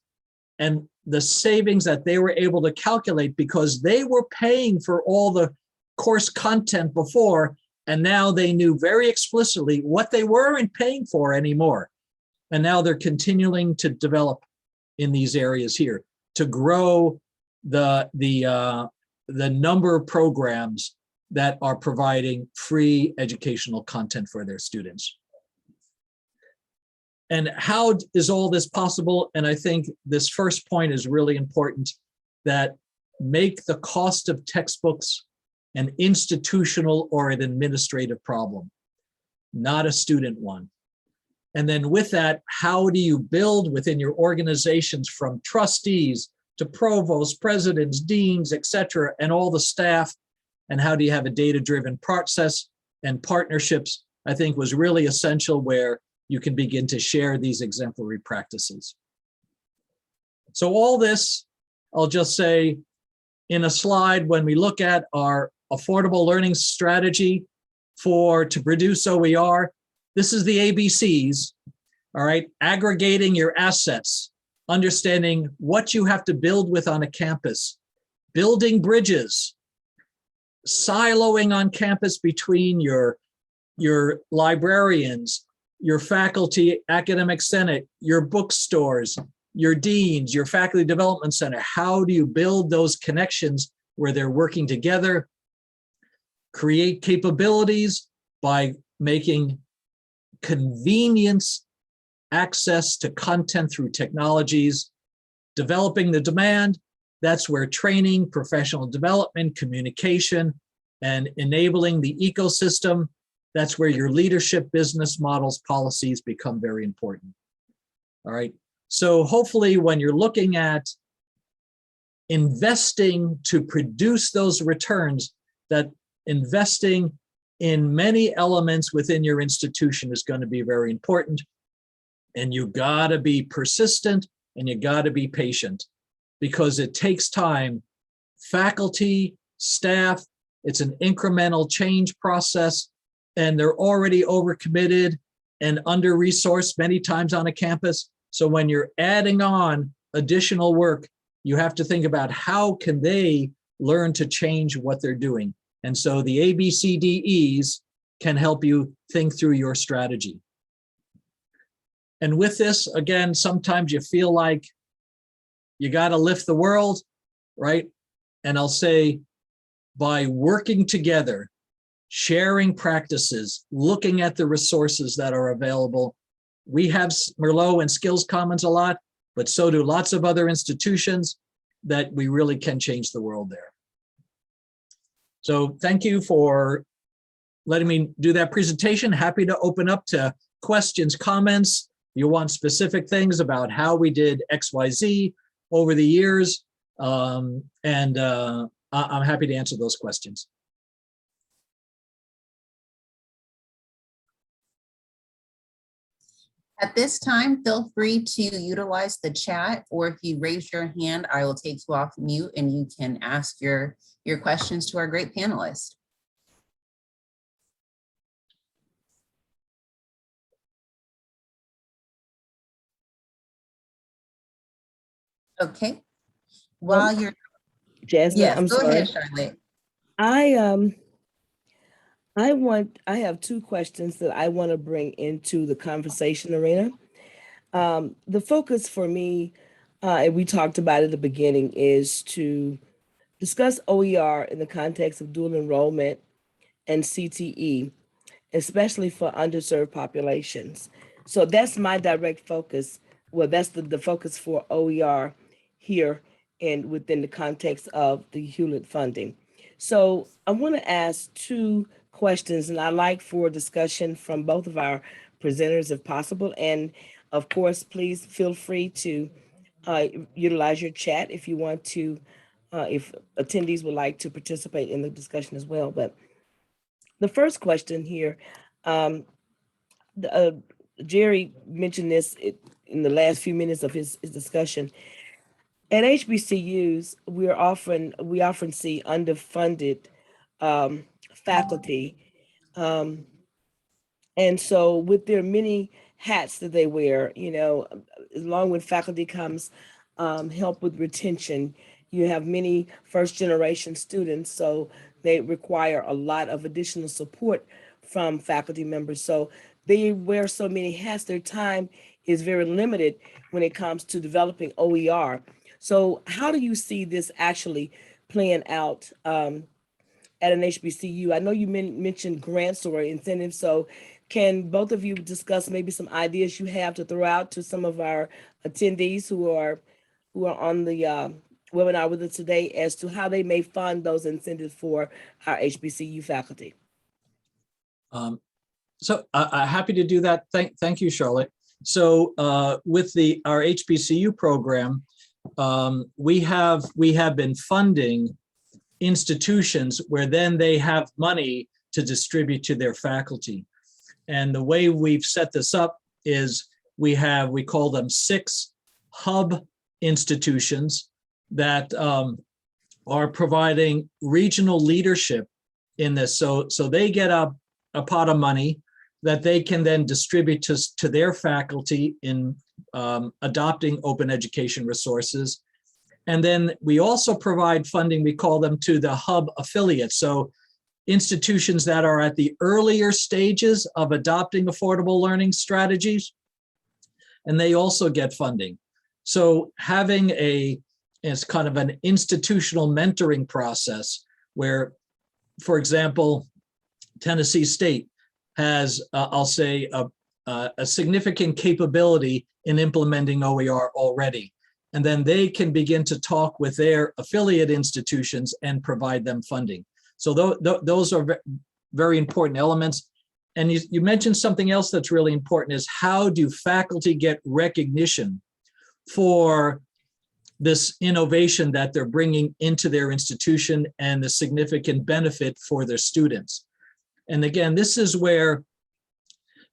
and the savings that they were able to calculate because they were paying for all the course content before, and now they knew very explicitly what they weren't paying for anymore. And now they're continuing to develop in these areas here to grow the number of programs that are providing free educational content for their students. And how is all this possible? And I think this first point is really important, that make the cost of textbooks an institutional or an administrative problem, not a student one. And then with that, how do you build within your organizations from trustees to provosts, presidents, deans, et cetera, and all the staff, and how do you have a data-driven process and partnerships, I think was really essential, where you can begin to share these exemplary practices. So all this, I'll just say in a slide, when we look at our affordable learning strategy to produce OER, this is the ABCs, all right? Aggregating your assets, understanding what you have to build with on a campus, building bridges, siloing on campus between your librarians, your faculty academic senate, your bookstores, your deans, your faculty development center. How do you build those connections where they're working together? Create capabilities by making convenience access to content through technologies. Developing the demand, that's where training, professional development, communication, and enabling the ecosystem, that's where your leadership, business models, policies become very important. All right. So hopefully when you're looking at investing to produce those returns, that investing in many elements within your institution is going to be very important. And you got to be persistent and you got to be patient because it takes time. Faculty, staff, it's an incremental change process, and they're already overcommitted and under-resourced many times on a campus. So when you're adding on additional work, you have to think about how can they learn to change what they're doing. And so the ABCDEs can help you think through your strategy. And with this, again, sometimes you feel like you got to lift the world, right? And I'll say, by working together, sharing practices, looking at the resources that are available. We have MERLOT and SkillsCommons a lot, but so do lots of other institutions, that we really can change the world there. So thank you for letting me do that presentation. Happy to open up to questions, comments. You want specific things about how we did XYZ over the years, I'm happy to answer those questions. At this time, feel free to utilize the chat, or if you raise your hand, I will take you off mute and you can ask your questions to our great panelists. Okay. While you're, Jasmine, yes, I'm go sorry. ahead, Charlotte. I have two questions that I want to bring into the conversation arena. The focus for me, and we talked about at the beginning, is to discuss OER in the context of dual enrollment and CTE, especially for underserved populations. So that's my direct focus. Well, that's the focus for OER here and within the context of the Hewlett funding. So I want to ask two questions, and I'd like for discussion from both of our presenters if possible. And of course, please feel free to utilize your chat if you want to, if attendees would like to participate in the discussion as well. But the first question here, Gerry mentioned this in the last few minutes of his discussion. At HBCUs, we often see underfunded faculty, and so with their many hats that they wear, along with faculty comes help with retention. You have many first-generation students, so they require a lot of additional support from faculty members. So they wear so many hats, their time is very limited when it comes to developing OER. So how do you see this actually playing out at an HBCU? I know you mentioned grants or incentives, so can both of you discuss maybe some ideas you have to throw out to some of our attendees who are on the webinar with us today as to how they may fund those incentives for our HBCU faculty? So happy to do that. Thank you, Charlotte. So with our HBCU program, we have been funding institutions where then they have money to distribute to their faculty. And the way we've set this up is we call them 6 hub institutions that are providing regional leadership in this. So they get a pot of money that they can then distribute to their faculty in adopting open education resources. And then we also provide funding, we call them, to the hub affiliates. So institutions that are at the earlier stages of adopting affordable learning strategies, and they also get funding. So having it's kind of an institutional mentoring process where, for example, Tennessee State has, I'll say, a significant capability in implementing OER already. And then they can begin to talk with their affiliate institutions and provide them funding. So those are very important elements. And you mentioned something else that's really important, is how do faculty get recognition for this innovation that they're bringing into their institution and the significant benefit for their students. And again, this is where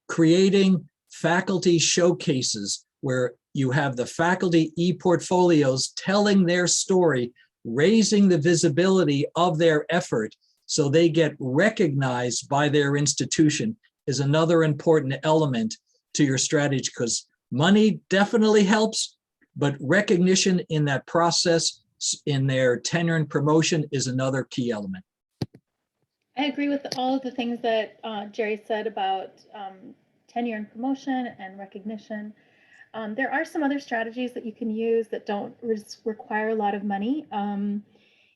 creating faculty showcases, where you have the faculty e-portfolios telling their story, raising the visibility of their effort so they get recognized by their institution, is another important element to your strategy, because money definitely helps, but recognition in that process, in their tenure and promotion, is another key element. I agree with all of the things that Gerry said about tenure and promotion and recognition. There are some other strategies that you can use that don't require a lot of money.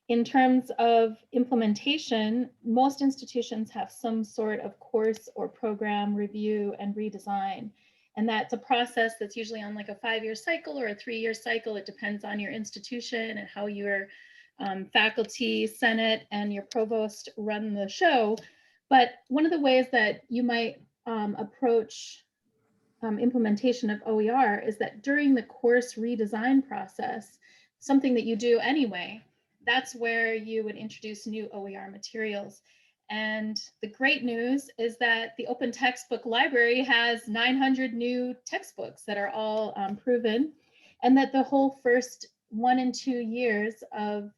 In terms of implementation, most institutions have some sort of course or program review and redesign. And that's a process that's usually on like a 5-year cycle or a 3-year cycle. It depends on your institution and how your faculty, senate, and your provost run the show. But one of the ways that you might approach implementation of OER is that during the course redesign process, something that you do anyway, that's where you would introduce new OER materials. And the great news is that the Open Textbook Library has 900 new textbooks that are all proven, and that the whole first 1 and 2 years of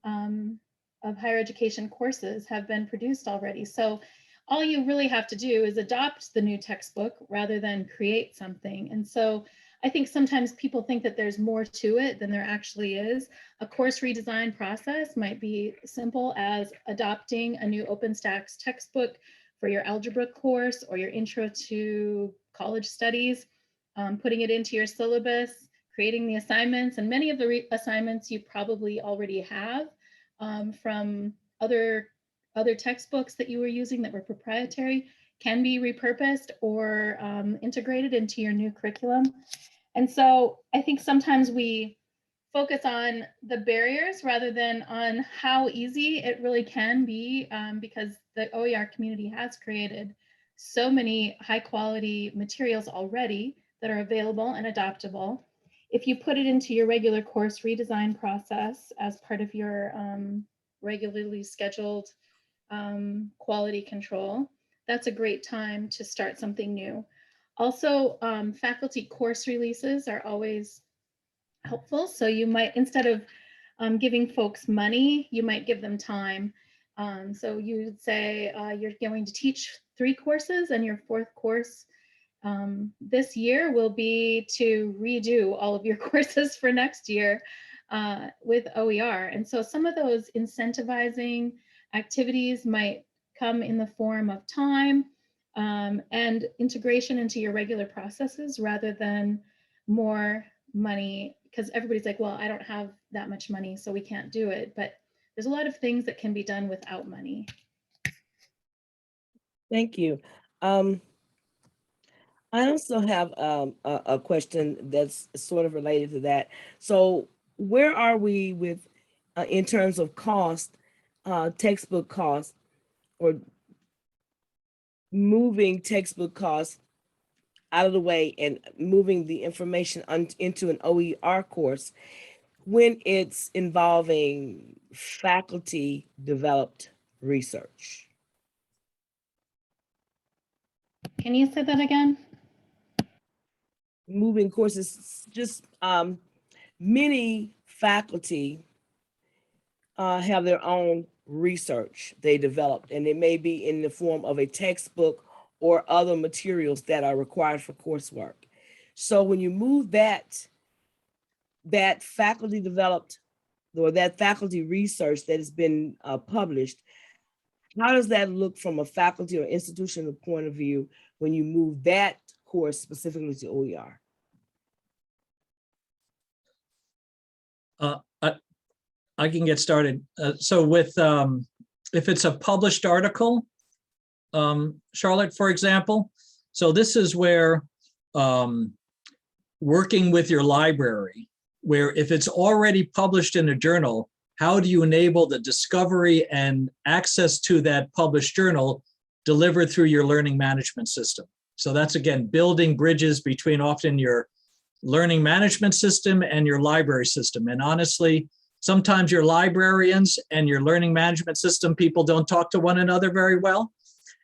higher education courses have been produced already. So all you really have to do is adopt the new textbook rather than create something. And so I think sometimes people think that there's more to it than there actually is. A course redesign process might be simple as adopting a new OpenStax textbook for your algebra course or your intro to college studies, putting it into your syllabus, creating the assignments, and many of the assignments you probably already have from other textbooks that you were using that were proprietary can be repurposed or integrated into your new curriculum. And so I think sometimes we focus on the barriers rather than on how easy it really can be, because the OER community has created so many high quality materials already that are available and adoptable. If you put it into your regular course redesign process as part of your regularly scheduled quality control, that's a great time to start something new. Also, faculty course releases are always helpful. So you might, instead of giving folks money, you might give them time. So you'd say you're going to teach 3 courses, and your 4th course this year will be to redo all of your courses for next year with OER. And so some of those incentivizing activities might come in the form of time and integration into your regular processes rather than more money, because everybody's like, well, I don't have that much money, so we can't do it. But there's a lot of things that can be done without money. Thank you. I also have a question that's sort of related to that. So where are we with, in terms of cost, textbook costs, or moving textbook costs out of the way and moving the information into an OER course when it's involving faculty developed research? Can you say that again? moving courses, just many faculty have their own research they developed, and it may be in the form of a textbook or other materials that are required for coursework. So when you move that faculty developed or that faculty research that has been published, how does that look from a faculty or institutional point of view when you move that course specifically to OER? I can get started. So with, if it's a published article, Charlotte, for example, so this is where working with your library, where if it's already published in a journal, how do you enable the discovery and access to that published journal delivered through your learning management system? So that's, again, building bridges between often your learning management system and your library system. And honestly, sometimes your librarians and your learning management system people don't talk to one another very well.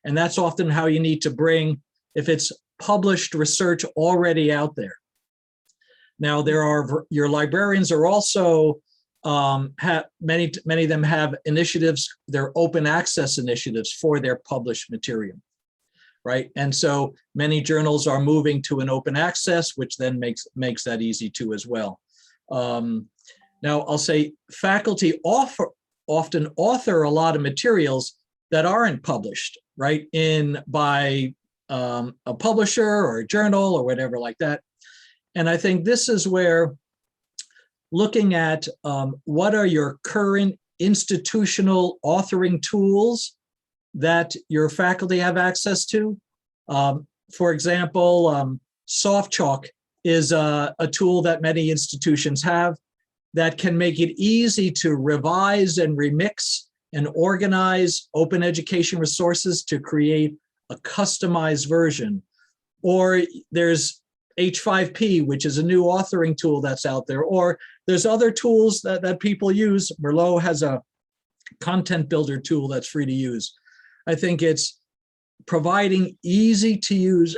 And that's often how you need to bring, if it's published research already out there. Now, your librarians are also, many of them have initiatives, they're open access initiatives for their published material, right? And so many journals are moving to an open access, which then makes that easy too as well. Now, I'll say faculty often author a lot of materials that aren't published, right, by a publisher or a journal or whatever like that. And I think this is where looking at what are your current institutional authoring tools that your faculty have access to. For example, SoftChalk is a tool that many institutions have that can make it easy to revise and remix and organize open education resources to create a customized version. Or there's H5P, which is a new authoring tool that's out there, or there's other tools that people use. MERLOT has a content builder tool that's free to use. I think it's providing easy to use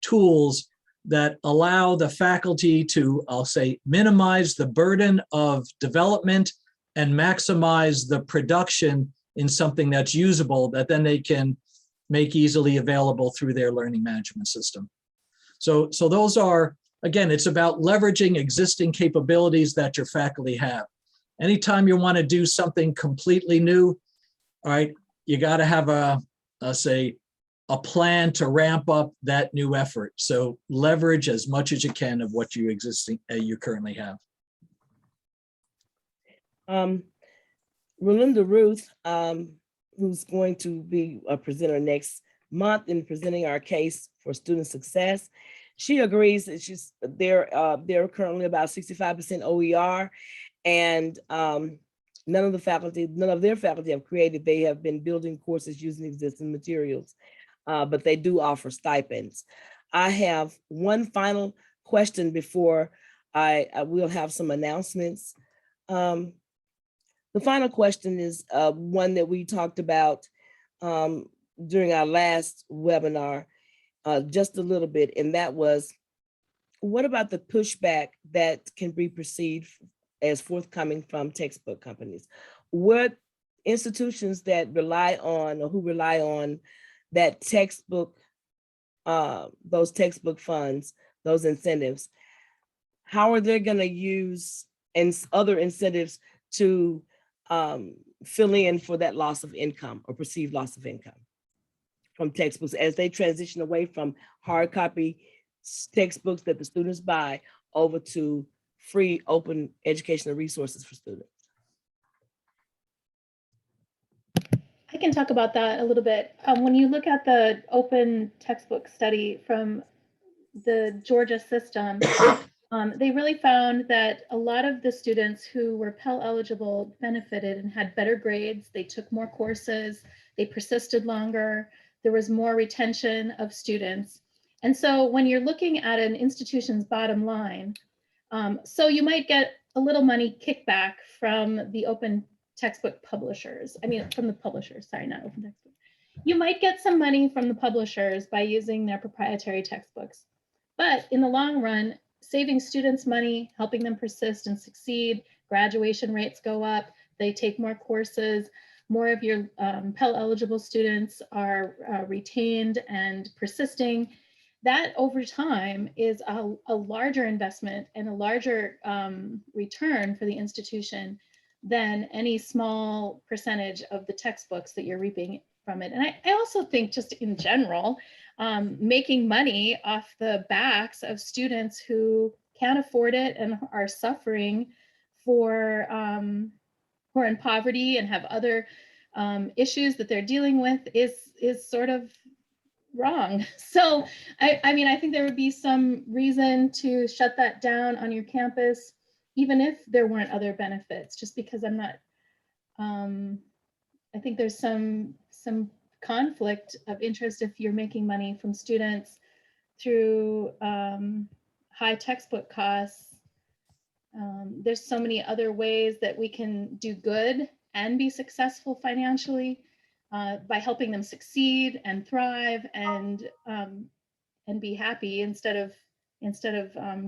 tools that allow the faculty to, I'll say, minimize the burden of development and maximize the production in something that's usable that then they can make easily available through their learning management system. So those are, again, it's about leveraging existing capabilities that your faculty have. Anytime you want to do something completely new, all right, you got to have a plan to ramp up that new effort. So leverage as much as you can of what you currently have. Rolinda Ruth, who's going to be a presenter next month in presenting our case for student success, she agrees that they're currently about 65% OER, and none of their faculty have created. They have been building courses using existing materials, but they do offer stipends. I have one final question before I will have some announcements. The final question is one that we talked about during our last webinar just a little bit, and that was, what about the pushback that can be perceived as forthcoming from textbook companies? What institutions that rely on, or who rely on that textbook, those textbook funds, those incentives, how are they going to use other incentives to fill in for that loss of income or perceived loss of income from textbooks as they transition away from hard copy textbooks that the students buy over to free open educational resources for students? I can talk about that a little bit. When you look at the open textbook study from the Georgia system, they really found that a lot of the students who were Pell eligible benefited and had better grades. They took more courses, they persisted longer, there was more retention of students. And so when you're looking at an institution's bottom line, so you might get a little money kickback from the open textbook publishers. From the publishers, sorry, not open textbook. You might get some money from the publishers by using their proprietary textbooks. But in the long run, saving students money, helping them persist and succeed, graduation rates go up, they take more courses, more of your Pell eligible students are retained and persisting. That over time is a larger investment and a larger return for the institution than any small percentage of the textbooks that you're reaping from it. And I also think just in general, making money off the backs of students who can't afford it and are suffering for who are in poverty and have other issues that they're dealing with is sort of wrong. So I mean, I think there would be some reason to shut that down on your campus, even if there weren't other benefits, just because I'm not, I think there's some conflict of interest if you're making money from students through high textbook costs. There's so many other ways that we can do good and be successful financially by helping them succeed and thrive and be happy instead of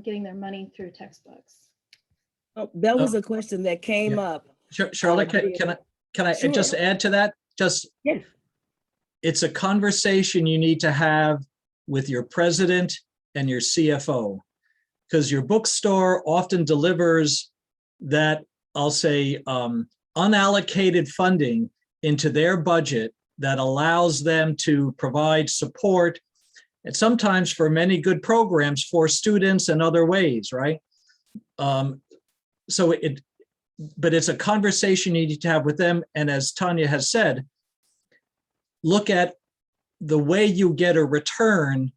getting their money through textbooks. Oh, that was a question that came up. Charlotte, can I Sure. just add to that? Yes. It's a conversation you need to have with your president and your CFO, because your bookstore often delivers that, I'll say, unallocated funding into their budget that allows them to provide support, and sometimes for many good programs for students in other ways, right? But it's a conversation you need to have with them. And as Tanya has said, look at the way you get a return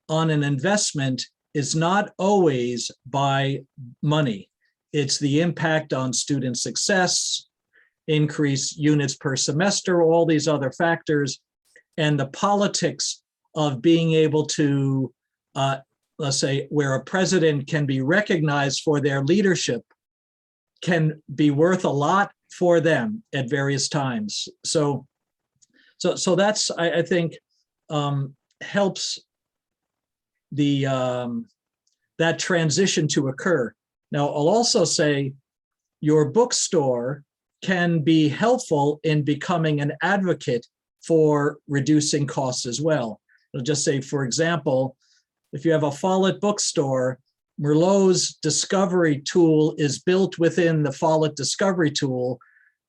on an investment is not always by money. It's the impact on student success, increase units per semester, all these other factors, and the politics of being able to, let's say, where a president can be recognized for their leadership can be worth a lot for them at various times. So that's, I think, helps that transition to occur. Now, I'll also say your bookstore can be helpful in becoming an advocate for reducing costs as well. I'll just say, for example, if you have a Follett bookstore, MERLOT's discovery tool is built within the Follett discovery tool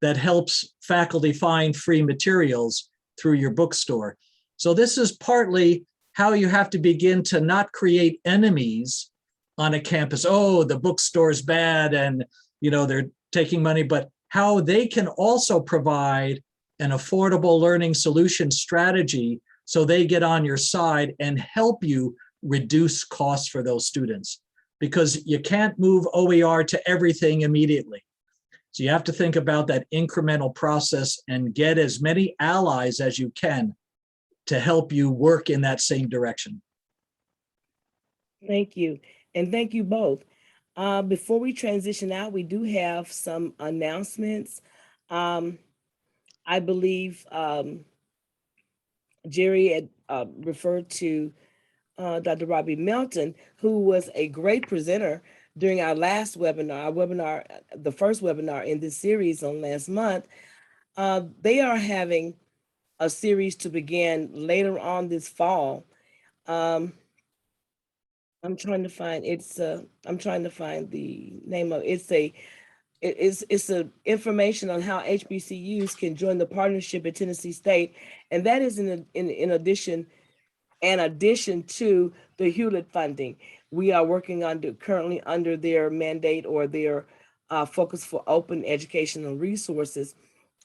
that helps faculty find free materials through your bookstore. So this is partly how you have to begin to not create enemies on a campus. Oh, the bookstore's bad and they're taking money, but how they can also provide an affordable learning solution strategy so they get on your side and help you reduce costs for those students, because you can't move OER to everything immediately. So you have to think about that incremental process and get as many allies as you can to help you work in that same direction. Thank you. And thank you both. Before we transition out, we do have some announcements. I believe Gerry had referred to Dr. Robbie Melton, who was a great presenter during our last webinar, the first webinar in this series on last month. They are having a series to begin later on this fall. I'm trying to find the name of it. It's a information on how HBCUs can join the partnership at Tennessee State, and that is in addition to the Hewlett funding. We are working currently under their mandate or their focus for open educational resources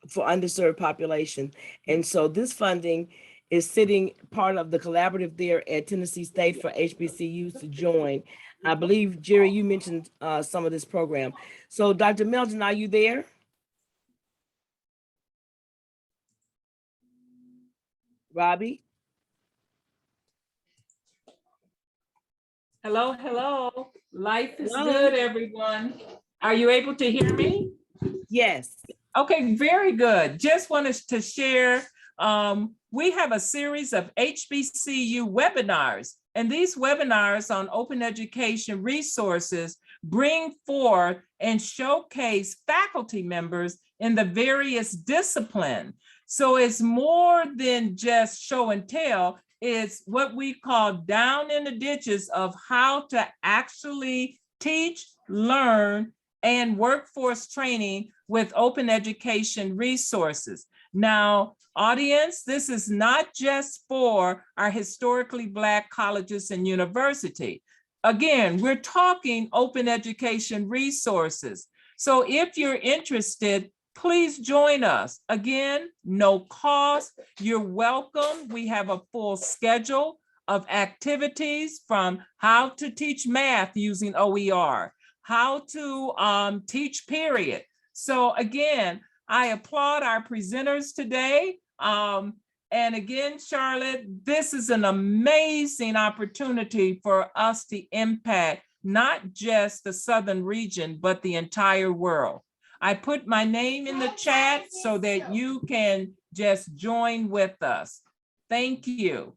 for underserved population. And so this funding is sitting part of the collaborative there at Tennessee State for HBCUs to join. I believe, Gerry, you mentioned some of this program. So Dr. Melton, are you there? Robbie? Hello, hello. Life is Hello. good, everyone. Are you able to hear me? Yes. Okay, very good. Just wanted to share we have a series of HBCU webinars, and these webinars on open education resources bring forth and showcase faculty members in the various disciplines. So it's more than just show and tell. It's what we call down in the ditches of how to actually teach, learn, and workforce training with open education resources. Now, audience, this is not just for our historically Black colleges and universities. Again, we're talking open education resources. So if you're interested, please join us. Again, no cost, you're welcome. We have a full schedule of activities, from how to teach math using OER, how to teach period. So again, I applaud our presenters today. And again, Charlotte, this is an amazing opportunity for us to impact not just the Southern region, but the entire world. I put my name in the chat so that you can just join with us. Thank you.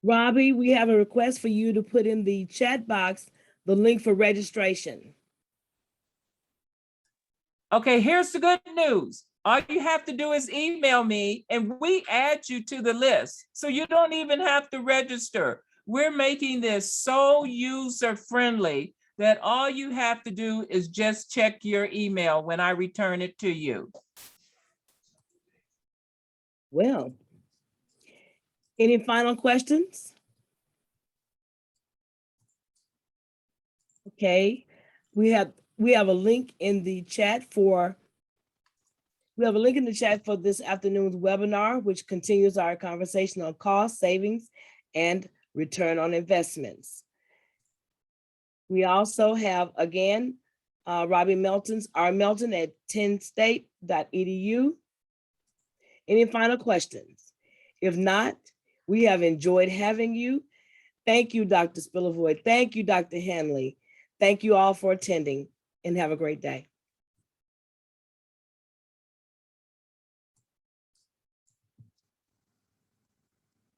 Robbie, we have a request for you to put in the chat box the link for registration. Okay, here's the good news. All you have to do is email me and we add you to the list. So you don't even have to register. We're making this so user-friendly that all you have to do is just check your email when I return it to you. Well, any final questions? Okay, we have a link in the chat for this afternoon's webinar, which continues our conversation on cost savings and return on investments. We also have, again, Robbie Melton's rmelton at tennstate.edu. Any final questions? If not, we have enjoyed having you. Thank you, Dr. Spilovoy. Thank you, Dr. Hanley. Thank you all for attending, and have a great day.